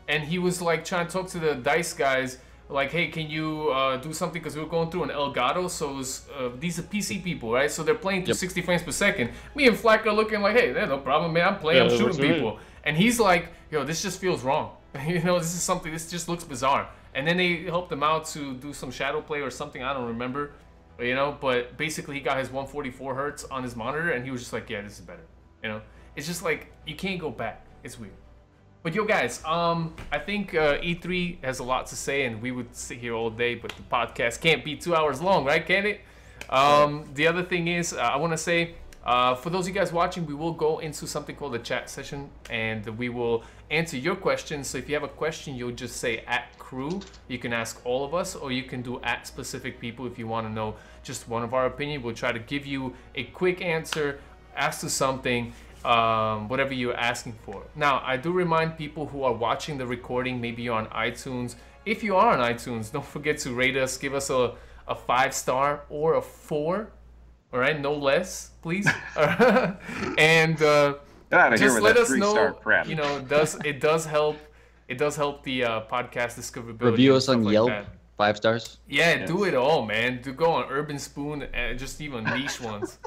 and he was like trying to talk to the DICE guys, like, hey, can you do something? Because we were going through an Elgato, so it was, these are PC people, right? So they're playing to 60 frames per second. Me and Flack are looking like, hey, no problem, man. I'm playing, I'm shooting people. And he's like, yo, this just feels wrong. You know, this is something, this just looks bizarre. And then they helped him out to do some shadow play or something, I don't remember. You know, but basically he got his 144 hertz on his monitor, and he was just like, yeah, this is better. You know, it's just like, you can't go back. It's weird. But yo, guys, I think E3 has a lot to say, and we would sit here all day, but the podcast can't be 2 hours long, right? Can it? The other thing is, I want to say, for those of you guys watching, we will go into something called a chat session, and we will answer your questions. So if you have a question, you'll just say @crew. You can ask all of us, or you can do @specific people if you want to know just one of our opinion. We'll try to give you a quick answer, ask to something, whatever you're asking for. Now, I do remind people who are watching the recording, maybe you're on iTunes. If you are on iTunes, don't forget to rate us. Give us a 5-star or a 4. All right, no less, please. And just let us know. Crap. You know, it does help the podcast discoverability. Review us on Yelp, like 5 stars. Yeah, yes. Do it all, man. Do go on Urban Spoon and just even niche ones.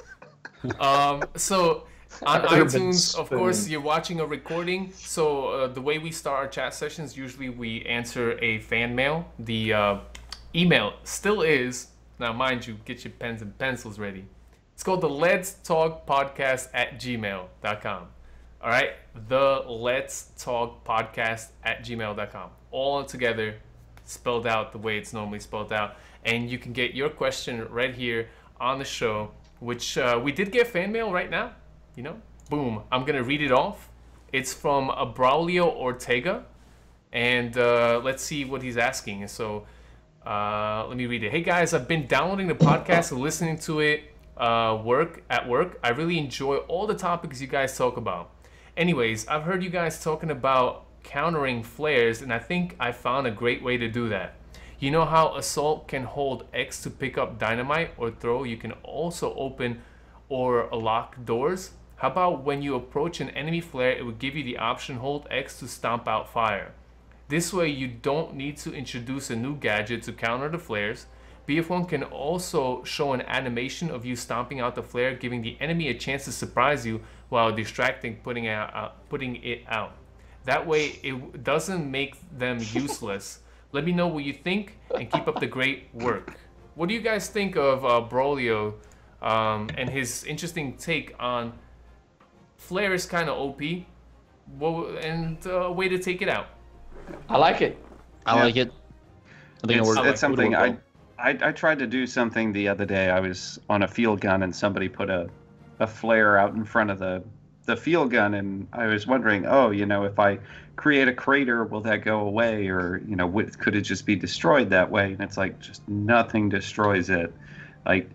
So On Urban iTunes, of spoon. course, you're watching a recording. So the way we start our chat sessions, usually we answer a fan mail. The email still is, now mind you, get your pens and pencils ready. It's called the Let's Talk Podcast at gmail.com. All right, the Let's Talk Podcast at gmail.com. All together, spelled out the way it's normally spelled out. And you can get your question right here on the show, which we did get fan mail right now. You know, boom. I'm going to read it off. It's from Braulio Ortega. And let's see what he's asking. So let me read it. Hey, guys, I've been downloading the podcast and listening to it at work. I really enjoy all the topics you guys talk about. Anyways, I've heard you guys talking about countering flares, and I think I found a great way to do that. You know how Assault can hold X to pick up dynamite or throw? You can also open or lock doors. How about when you approach an enemy flare, it would give you the option hold X to stomp out fire. This way you don't need to introduce a new gadget to counter the flares. BF1 can also show an animation of you stomping out the flare, giving the enemy a chance to surprise you while distracting putting it out. That way it doesn't make them useless. Let me know what you think and keep up the great work. What do you guys think of Braulio and his interesting take on flare is kind of OP and a way to take it out? I like it. I like it. I think It's something I tried to do something the other day. I was on a field gun and somebody put a flare out in front of the field gun, and I was wondering, if I create a crater, will that go away, or could it just be destroyed that way? And it's like just nothing destroys it. Like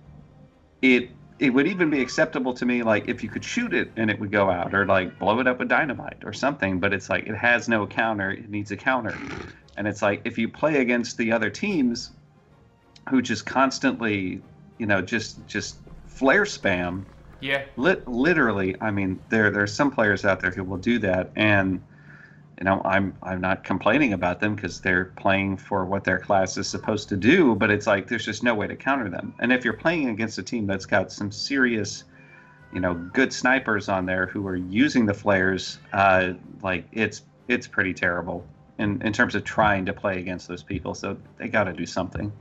it would even be acceptable to me, like if you could shoot it and it would go out, or like blow it up with dynamite or something. But it's like it has no counter. It needs a counter, and it's like if you play against the other teams who just constantly, just flare spam. Yeah. Literally, I mean, there's some players out there who will do that, and I'm not complaining about them because they're playing for what their class is supposed to do. But it's like there's just no way to counter them. And if you're playing against a team that's got some serious, good snipers on there who are using the flares, like it's pretty terrible in terms of trying to play against those people. So they got to do something.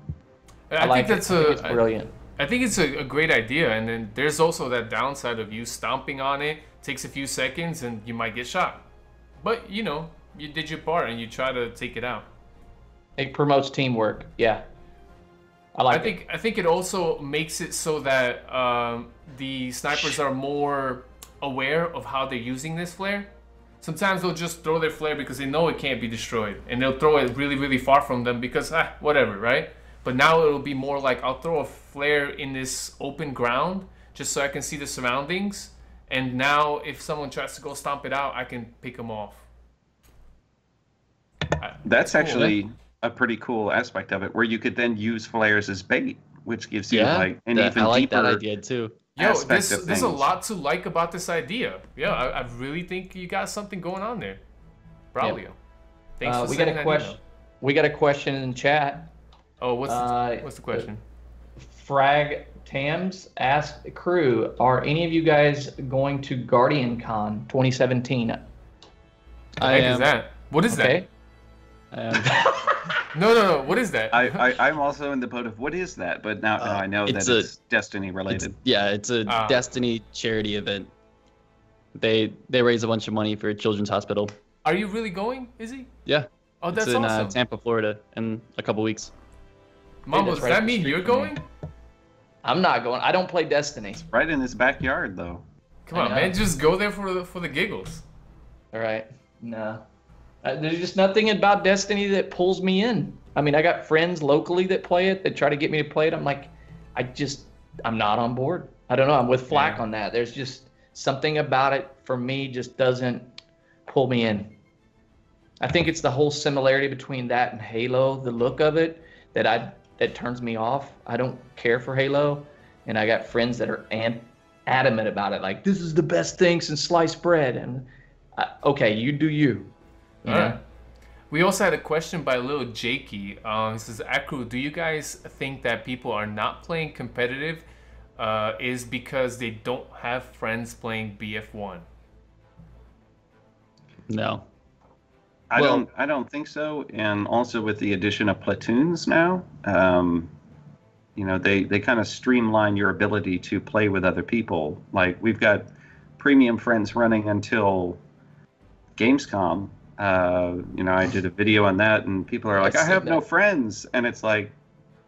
I think it's brilliant. I think it's a great idea, and then there's also that downside of you stomping on it. Takes a few seconds, and you might get shot. But you did your part, and you try to take it out. It promotes teamwork. Yeah, I think it also makes it so that the snipers are more aware of how they're using this flare. Sometimes they'll just throw their flare because they know it can't be destroyed, and they'll throw it really, really far from them because whatever, right? But now it'll be more like I'll throw a flare in this open ground just so I can see the surroundings. And now if someone tries to go stomp it out, I can pick them off. That's actually a pretty cool aspect of it, where you could then use flares as bait, which gives you like an even I like deeper that idea too. Yo, there's a lot to like about this idea. Yeah, I really think you got something going on there. Braulio. Yep. Thanks for we got a question. We got a question in chat. Oh, what's the question? Frag Tams asked crew, are any of you guys going to Guardian Con 2017? I am. Is that? What is that? No. What is that? I'm also in the boat of what is that? But now I know that it's Destiny related. It's a Destiny charity event. They raise a bunch of money for a children's hospital. Are you really going? Is he? Yeah. Oh, that's awesome. Awesome. In Tampa, Florida, in a couple weeks. Mambo, does that mean you're going? I'm not going. I don't play Destiny. It's right in his backyard, though. Come on, man. Just go there for the giggles. All right. No. There's just nothing about Destiny that pulls me in. I mean, I got friends locally that play it, that try to get me to play it. I'm like, I'm not on board. I don't know. I'm with Flak on that. There's just something about it for me just doesn't pull me in. I think it's the whole similarity between that and Halo, the look of it, that turns me off. I don't care for Halo, and I got friends that are adamant about it. Like, this is the best thing since sliced bread. And okay, you do you. All right. We also had a question by Lil Jakey. He says, Akru, do you guys think that people are not playing competitive is because they don't have friends playing BF1. No. I don't think so. And also with the addition of platoons now, they kind of streamline your ability to play with other people. Like we've got premium friends running until Gamescom. I did a video on that, and people are like, I have no friends, and it's like,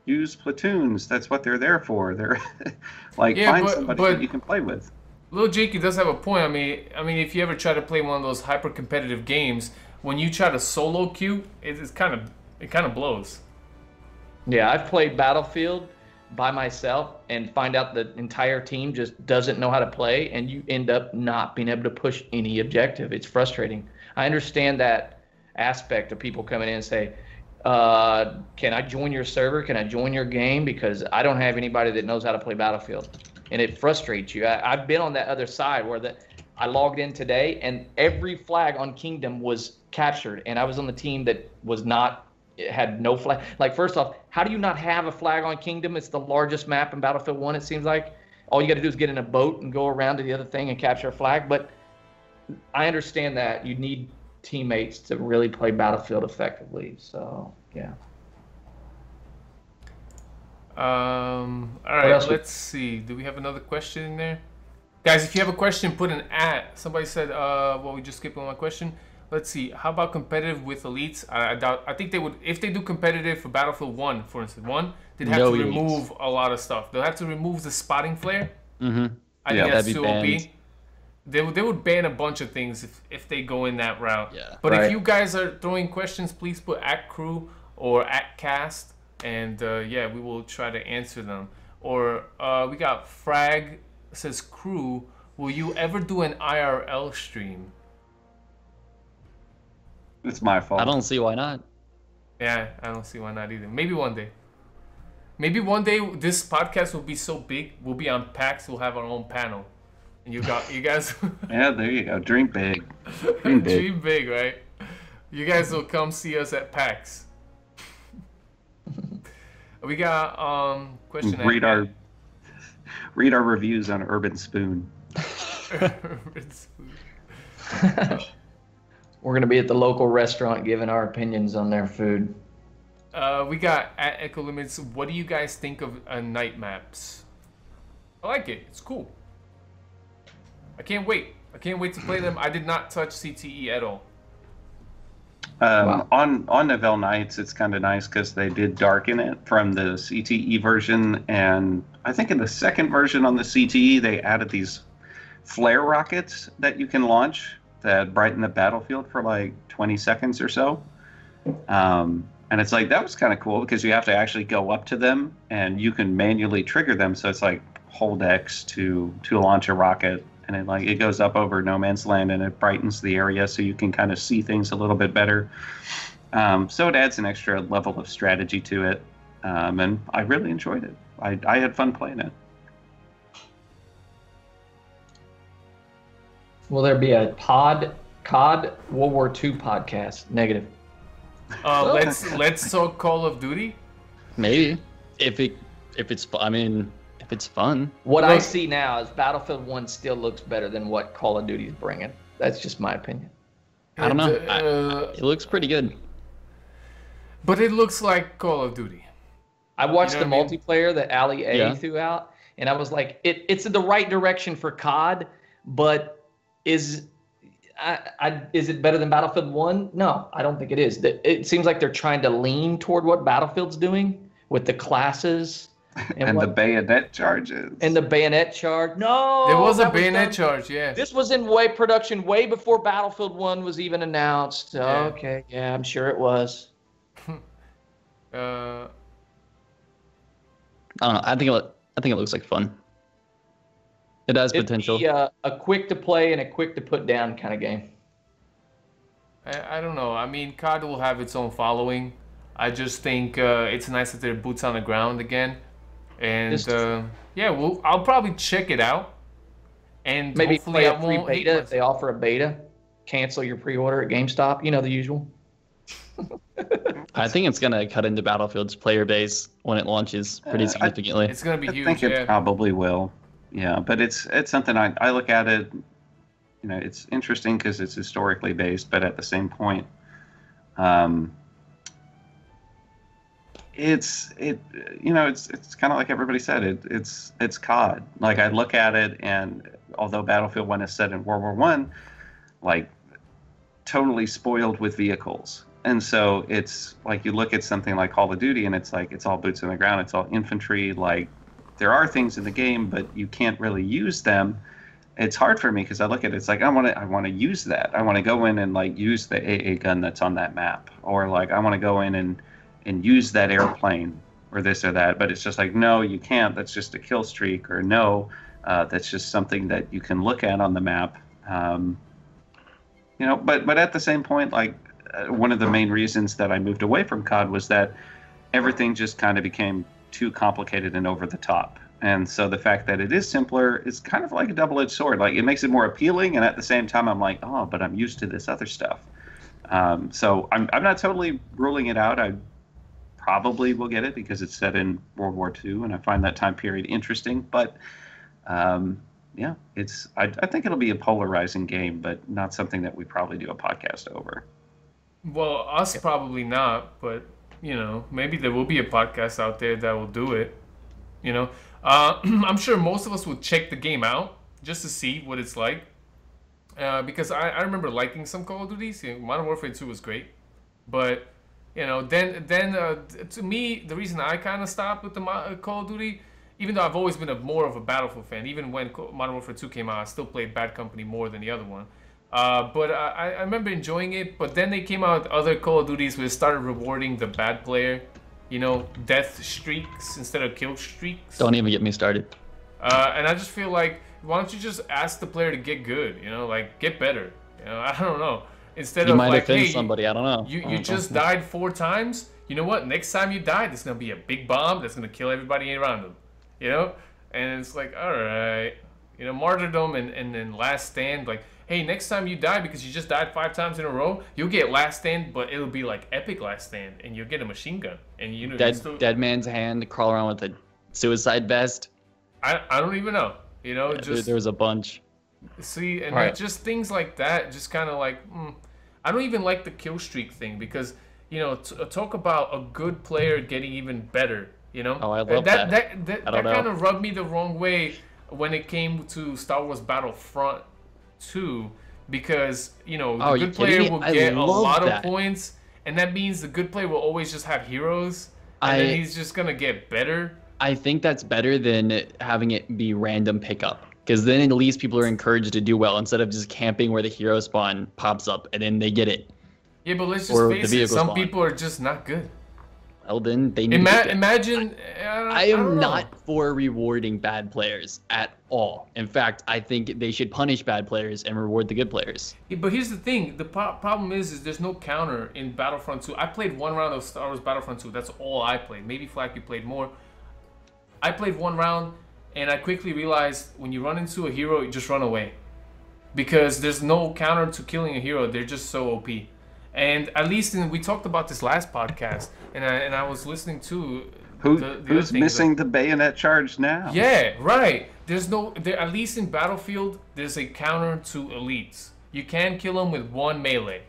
use platoons. That's what they're there for. They're like, find somebody that you can play with. Little Jakey does have a point. I mean, if you ever try to play one of those hyper competitive games, when you try to solo queue, it kind of blows. Yeah, I've played Battlefield by myself and find out the entire team just doesn't know how to play, and you end up not being able to push any objective. It's frustrating. I understand that aspect of people coming in and say, can I join your server? Can I join your game? Because I don't have anybody that knows how to play Battlefield. And it frustrates you. I've been on that other side where I logged in today and every flag on Kingdom was captured. And I was on the team that had no flag. Like, first off, how do you not have a flag on Kingdom? It's the largest map in Battlefield 1, it seems like. All you got to do is get in a boat and go around to the other thing and capture a flag. But I understand that you need teammates to really play Battlefield effectively. So, yeah. All right, let's see. Do we have another question in there? Guys, if you have a question, put an @ Somebody said, we just skipped on my question. Let's see. How about competitive with elites? I think they would, if they do competitive for Battlefield 1, for instance, they'd have to remove a lot of stuff. They'll have to remove the spotting flare. Mm-hmm. I think that's too OP. They would ban a bunch of things if they go in that route. Yeah. But if you guys are throwing questions, please put @crew or @cast, and we will try to answer them. Or we got Frag says, crew, will you ever do an IRL stream? It's my fault. I don't see why not. Yeah, I don't see why not either. Maybe one day. Maybe one day this podcast will be so big, we'll be on PAX, we'll have our own panel. And you guys. Yeah, there you go. Dream big. Dream big. Dream big, right? You guys will come see us at PAX. We got question. Read our reviews on Urban Spoon. Urban Spoon. We're gonna be at the local restaurant giving our opinions on their food. We got @Echo Limits. What do you guys think of night maps? I like it. It's cool. I can't wait. I can't wait to play them. I did not touch CTE at all. Wow. On Novell Nights, it's kind of nice because they did darken it from the CTE version, and I think in the second version on the CTE, they added these flare rockets that you can launch that brighten the battlefield for like 20 seconds or so. And it's like, that was kind of cool because you have to actually go up to them and you can manually trigger them. So it's like hold X to launch a rocket, and it goes up over no man's land and it brightens the area so you can kind of see things a little bit better. So it adds an extra level of strategy to it. And I really enjoyed it. I had fun playing it. Will there be a COD World War II podcast? Negative. Let's talk Call of Duty. Maybe if it's fun. What I see now is Battlefield 1 still looks better than what Call of Duty is bringing. That's just my opinion. I don't know. It looks pretty good. But it looks like Call of Duty. I watched the multiplayer that Ali A threw out, and I was like, it's in the right direction for COD, but is it better than Battlefield 1? No, I don't think it is. It seems like they're trying to lean toward what Battlefield's doing with the classes. And the bayonet charges. And the bayonet charge. No! There was a bayonet charge, yeah. This was in production way before Battlefield 1 was even announced. Yeah. Okay, yeah, I'm sure it was. I don't know. I think it looks like fun. It has potential. It'd be a quick to play and a quick to put down kind of game. I don't know. I mean, COD will have its own following. I just think it's nice that they're boots on the ground again. And I'll probably check it out. And maybe hopefully play a free beta if they offer a beta. Cancel your pre-order at GameStop. You know, the usual. I think it's gonna cut into Battlefield's player base when it launches pretty significantly. It's gonna be I huge. think it probably will. Yeah, but it's something I look at it. You know, it's interesting because it's historically based, but at the same point, it's kind of like everybody said. It's COD. Like I look at it, and although Battlefield 1 is set in World War One, like totally spoiled with vehicles. And so it's like you look at something like Call of Duty, and it's like it's all boots on the ground. It's all infantry. Like there are things in the game, but you can't really use them. It's hard for me because I look at it. It's like I want to use that. I want to go in and like use the AA gun that's on that map, or like I want to go in and use that airplane or this or that. But it's just like no, you can't. That's just a kill streak, or no, that's just something that you can look at on the map. You know, but at the same point, like one of the main reasons that I moved away from COD was that everything just kind of became too complicated and over the top. And so the fact that it is simpler is kind of like a double-edged sword. Like it makes it more appealing, and at the same time, I'm like, oh, but I'm used to this other stuff. So I'm not totally ruling it out. I probably will get it because it's set in World War II, and I find that time period interesting. But yeah, I think it'll be a polarizing game, but not something that we probably do a podcast over. Well, us probably not, but you know, maybe there will be a podcast out there that will do it. You know, I'm sure most of us will check the game out just to see what it's like. Because I remember liking some Call of Duties. You know, Modern Warfare 2 was great, but you know, then to me, the reason I kind of stopped with the Call of Duty, even though I've always been more of a Battlefield fan, even when Modern Warfare 2 came out, I still played Bad Company more than the other one. But I remember enjoying it. But then they came out with other Call of Duties where it started rewarding the bad player. You know, death streaks instead of kill streaks. Don't even get me started. And I just feel like, why don't you just ask the player to get good? You know, like get better. You know, I don't know. Instead You of might like, offend hey, somebody. I don't know. you just died 4 times. You know what? Next time you die, there's gonna be a big bomb that's gonna kill everybody around them. You know, and it's like, all right, you know, martyrdom and then last stand. Like, hey, next time you die because you just died 5 times in a row, you'll get last stand, but it'll be like epic last stand, and you'll get a machine gun, and you know, dead man's hand, crawl around with a suicide vest. I don't even know. You know, just there was a bunch. see, and Right. just things like that, just kind of like, I don't even like the kill streak thing because you know, talk about a good player getting even better. You know, Oh, I love that. that. That I don't know. kind of rubbed me the wrong way when it came to Star Wars Battlefront 2, because you know the Oh, you good kidding player me? will I get a love lot that. of points, and that means the good player will always just have heroes, and then he's just gonna get better. I think that's better than having it be random pickup. Because then at least people are encouraged to do well instead of just camping where the hero spawn pops up and then they get it. Yeah, but let's Or just the face it, vehicle some spawn. people are just not good. Well, then they need to get good. Imagine. I don't am know. not for rewarding bad players at all. In fact, I think they should punish bad players and reward the good players. Yeah, but here's the thing. The problem is there's no counter in Battlefront 2. I played 1 round of Star Wars Battlefront 2. That's all I played. Maybe Flack, you played more. I played 1 round, and I quickly realized when you run into a hero, you just run away. Because there's no counter to killing a hero. They're just so OP. And at least we talked about this last podcast, and I was listening to Who's other things missing the bayonet charge now? Yeah, right. There's no there, at least in Battlefield, there's a counter to elites. You can kill them with 1 melee.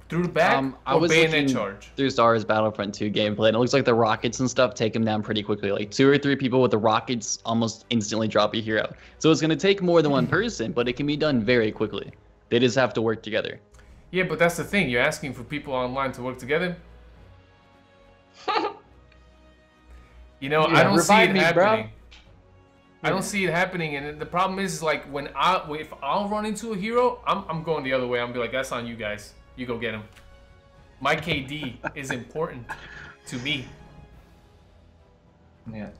Through the back I or was bayonet looking charge. through Star Wars Battlefront 2 gameplay, and it looks like the rockets and stuff take them down pretty quickly. Like 2 or 3 people with the rockets almost instantly drop a hero. So it's going to take more than 1 person, but it can be done very quickly. They just have to work together. Yeah, but that's the thing. You're asking for people online to work together. You know, I don't see it happening. I don't see it happening, and the problem is like if I'll run into a hero, I'm going the other way. I'm be like, that's on you guys. You go get him. My KD is important to me. Yeah.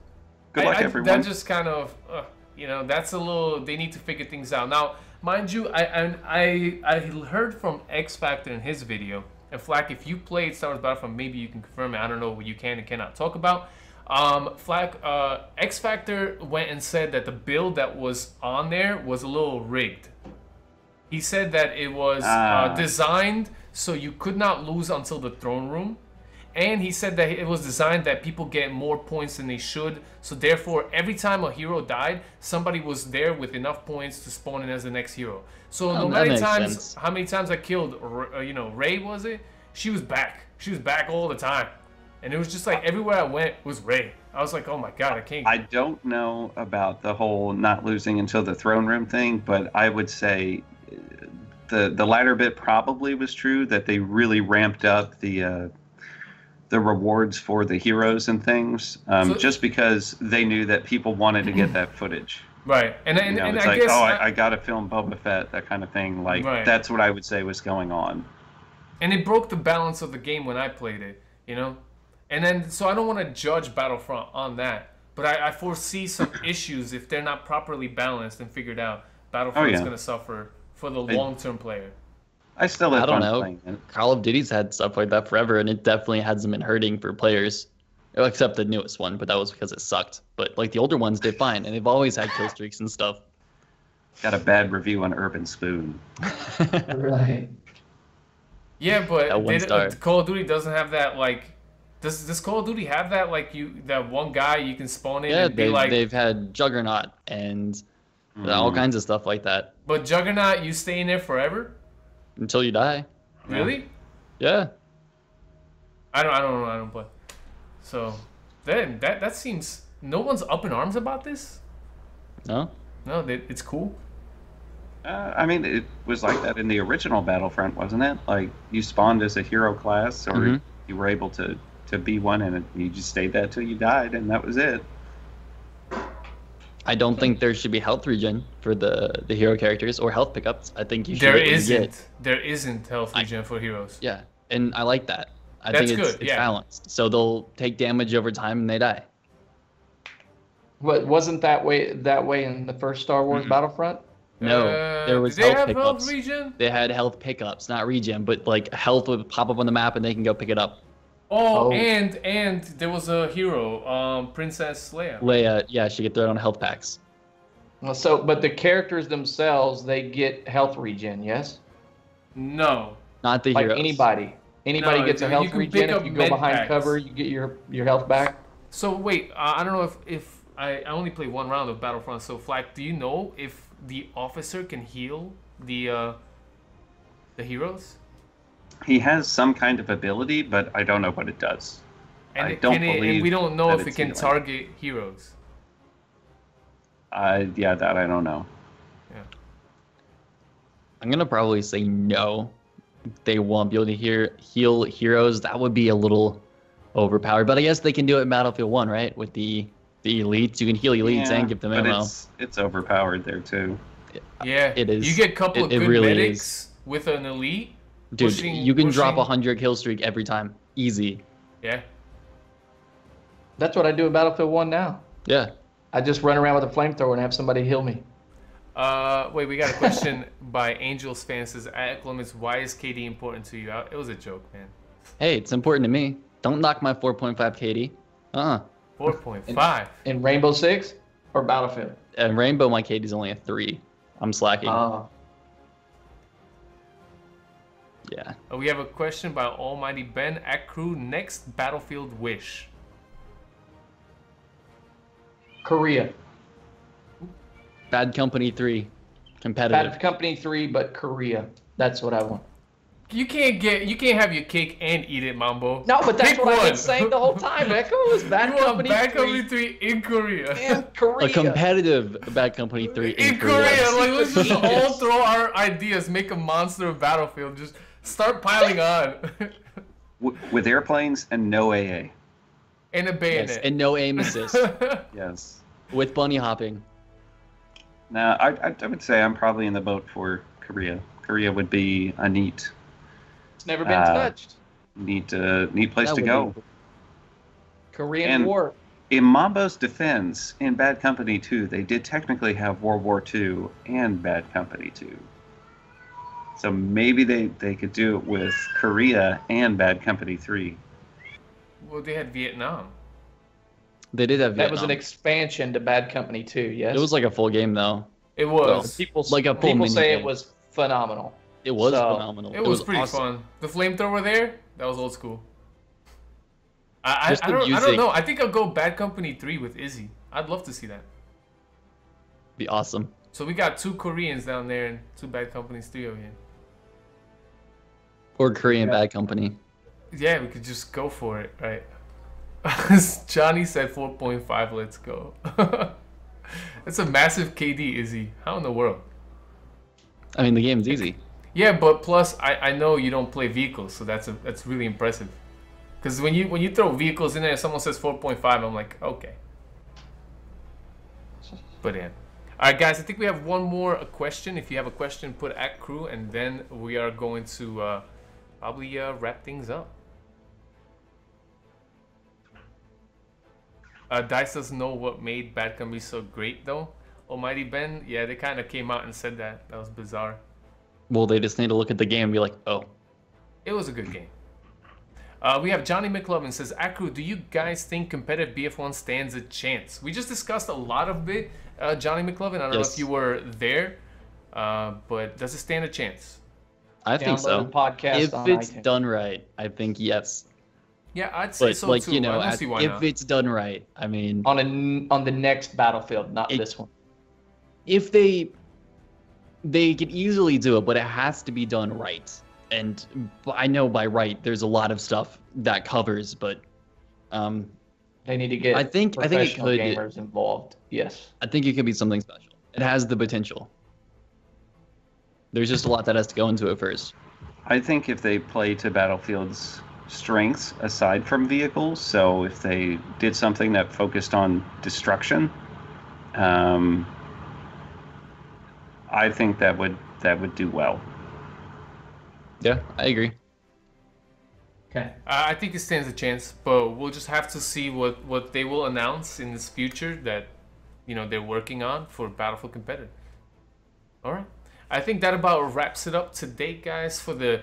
Good luck, everyone. That just kind of, you know, that's a little. They need to figure things out now. Mind you, I heard from X Factor in his video. And Flack, if you played Star Wars Battlefront, maybe you can confirm it. I don't know what you can and cannot talk about. Flack, X Factor went and said that the build that was on there was a little rigged. He said that it was designed so you could not lose until the throne room. And he said that it was designed that people get more points than they should. So therefore, every time a hero died, somebody was there with enough points to spawn in as the next hero. So no matter how many times I killed, Ray, was it? She was back. She was back all the time. And it was just like everywhere I went was Ray. I was like, oh my god, I can't. I don't know about the whole not losing until the throne room thing, but I would say the latter bit probably was true, that they really ramped up the rewards for the heroes and things, just because they knew that people wanted to get that footage. Right, and it's I like, guess I gotta film Boba Fett, that kind of thing. Like, right. That's what I would say was going on. And it broke the balance of the game when I played it, you know? And then, so I don't want to judge Battlefront on that, but I foresee some issues if they're not properly balanced and figured out. Battlefront is going to suffer for the long-term player. I still have fun playing it. Call of Duty's had stuff like that forever, and it definitely hasn't been hurting for players. Except the newest one, but that was because it sucked. But like the older ones did fine, and they've always had kill streaks and stuff. Got a bad review on Urban Spoon. Right. Yeah, but Call of Duty doesn't have that, like... Does Call of Duty have that, like, that one guy you can spawn in and be like... they've had Juggernaut and all kinds of stuff like that. But Juggernaut, you stay in there forever? Until you die. Really? Yeah. I don't play. So, then, that seems... No one's up in arms about this? No? No, it's cool? I mean, it was like that in the original Battlefront, wasn't it? Like, you spawned as a hero class, or you were able to be one, and you just stayed that till you died, and that was it. I don't think there should be health regen for the hero characters or health pickups. I think you should. There isn't health regen for heroes. Yeah, and I like that. I That's think it's balanced. So they'll take damage over time and they die. But wasn't that way in the first Star Wars Battlefront? No, there was health pickups. Health regen? They had health pickups, not regen, but like health would pop up on the map and they can go pick it up. Oh. And there was a hero, Princess Leia. Leia, yeah, she get thrown on health packs. Well, but the characters themselves, they get health regen, yes? No. Not the like heroes. Anybody gets a health regen. If you go behind cover, you get your health back. So wait, I don't know if I only played one round of Battlefront. So Flak, do you know if the officer can heal the heroes? He has some kind of ability, but I don't know what it does. And believe we don't know if it can healing. target heroes. Yeah, that I don't know. Yeah. I'm gonna probably say no. They won't be able to heal heroes. That would be a little overpowered. But I guess they can do it in Battlefield 1, right? With the elites, you can heal elites and give them ammo. It's overpowered there too. Yeah, it is. You get a couple of good really medics with an elite. Dude, you can drop 100 kill streak every time, easy. Yeah. That's what I do in Battlefield 1 now. Yeah. I just run around with a flamethrower and have somebody heal me. Wait, we got a question by Angels fan. Says, at Limits, why is KD important to you? It was a joke, man. Hey, it's important to me. Don't knock my 4.5 KD. 4.5. In Rainbow Six or Battlefield? And Rainbow, my KD is only a 3. I'm slacking. Yeah. We have a question by Almighty Ben. At Crew, next Battlefield wish. Korea. Bad Company 3. Competitive. Bad Company 3, but Korea. That's what I want. You can't have your cake and eat it, Mambo. No, but that's Pick what I've one. been saying the whole time. Echo was Bad Company 3. Bad Company 3 in Korea. And Korea. A competitive Bad Company 3 in Korea. Like, let's just all throw our ideas, make a monster of Battlefield. Just start piling on. With airplanes and no AA. And a bayonet. Yes, and no aim assist. Yes. With bunny hopping. Now, I would say I'm probably in the boat for Korea. Korea would be a neat. It's never been touched. Neat place to go. Korean War. In Mambo's defense, in Bad Company 2, they did technically have World War II and Bad Company 2. So maybe they could do it with Korea and Bad Company 3. Well, they had Vietnam. They did have Vietnam. That was an expansion to Bad Company 2, yes? It was like a full game, though. It was. People like a full people say mini it was phenomenal. It was So, phenomenal. It was pretty awesome. fun. The flamethrower there, that was old school. I Just the don't music. know. I think I'll go Bad Company 3 with Izzy. I'd love to see that. Be awesome. So we got 2 Koreans down there and 2 Bad Companies 3 over here. Or Korean Yeah. Bad Company. Yeah, we could just go for it, right? Johnny said 4.5, let's go. That's a massive KD, Izzy. How in the world? I mean, the game's easy. Yeah, but plus I know you don't play vehicles, so that's really impressive. Because when you throw vehicles in there, someone says 4.5, I'm like, okay. But yeah. All right, guys, I think we have one more question. If you have a question, put at crew, and then we are going to probably wrap things up. Dice doesn't know what made Bad Company so great, though. Almighty Ben, yeah, they kind of came out and said that. That was bizarre. Well, they just need to look at the game and be like, oh. It was a good game. We have Johnny McLovin says, Akru, do you guys think competitive BF1 stands a chance? We just discussed a lot of it, Johnny McLovin. I don't know if you were there, but does it stand a chance? I think so. Download the podcast If on it's iTunes. done right, I think yes. Yeah, I'd say But so like too. you know, I don't see why if not. it's done right, I mean, On the next Battlefield, not this one. if they could easily do it, but it has to be done right. And I know by right, there's a lot of stuff that covers, but They need to get I think it professional could- gamers involved. Yes. I think it could be something special. It has the potential. There's just a lot that has to go into it first. I think if they play to Battlefield's strengths aside from vehicles, so if they did something that focused on destruction, I think that would do well. Yeah, I agree. Okay. I think it stands a chance, but we'll just have to see what they will announce in this future that, you know, they're working on for Battlefield Competitive. All right. I think that about wraps it up today, guys, for the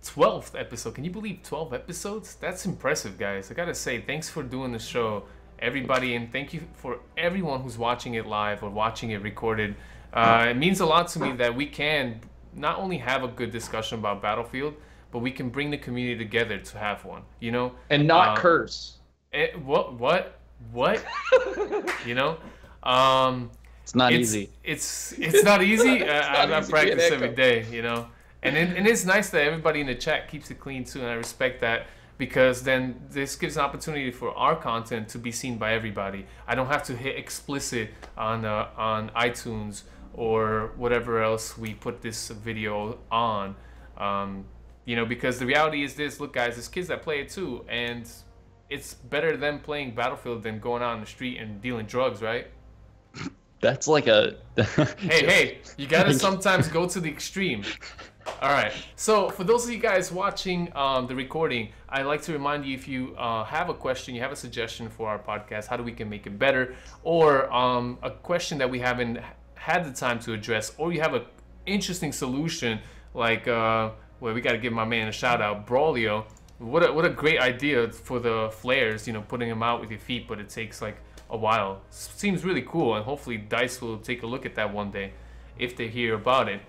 12th episode. Can you believe 12 episodes? That's impressive, guys. I gotta say, thanks for doing the show, everybody, and thank you for everyone who's watching it live or watching it recorded. It means a lot to me that we can not only have a good discussion about Battlefield, but we can bring the community together to have one, you know? And not curse. What? You know? It's not easy. It's not easy. I easy practice being every Echo. day, you know? And it's nice that everybody in the chat keeps it clean too, and I respect that, because then this gives an opportunity for our content to be seen by everybody. I don't have to hit explicit on iTunes or whatever else we put this video on. You know, because the reality is this, look guys, there's kids that play it too, and it's better them playing Battlefield than going out on the street and dealing drugs, right? That's like a. Hey, you gotta sometimes go to the extreme. All right, so for those of you guys watching the recording, I'd like to remind you, if you have a question, you have a suggestion for our podcast, how do we can make it better, or a question that we haven't had the time to address, or you have an interesting solution, like well, we got to give my man a shout out, Braulio. What a great idea for the flares, you know, putting them out with your feet, but it takes like a while. Seems really cool, and hopefully Dice will take a look at that one day if they hear about it.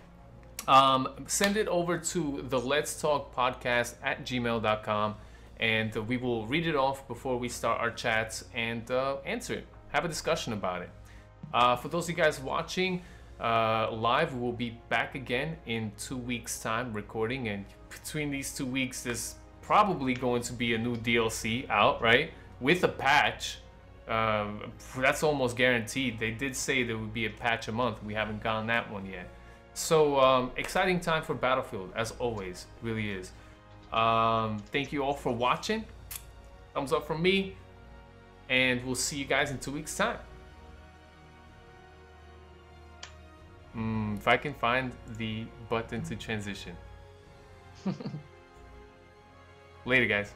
Send it over to the Let's Talk Podcast at gmail.com, and we will read it off before we start our chats and answer it. Have a discussion about it. For those of you guys watching live, we will be back again in 2 weeks' time recording, and between these 2 weeks, there's probably going to be a new DLC out, right? With a patch. That's almost guaranteed. They did say there would be a patch a month. We haven't gotten that one yet. So exciting time for Battlefield, as always, really is. Thank you all for watching. Thumbs up from me, and we'll see you guys in 2 weeks' time. If I can find the button to transition. Later, guys.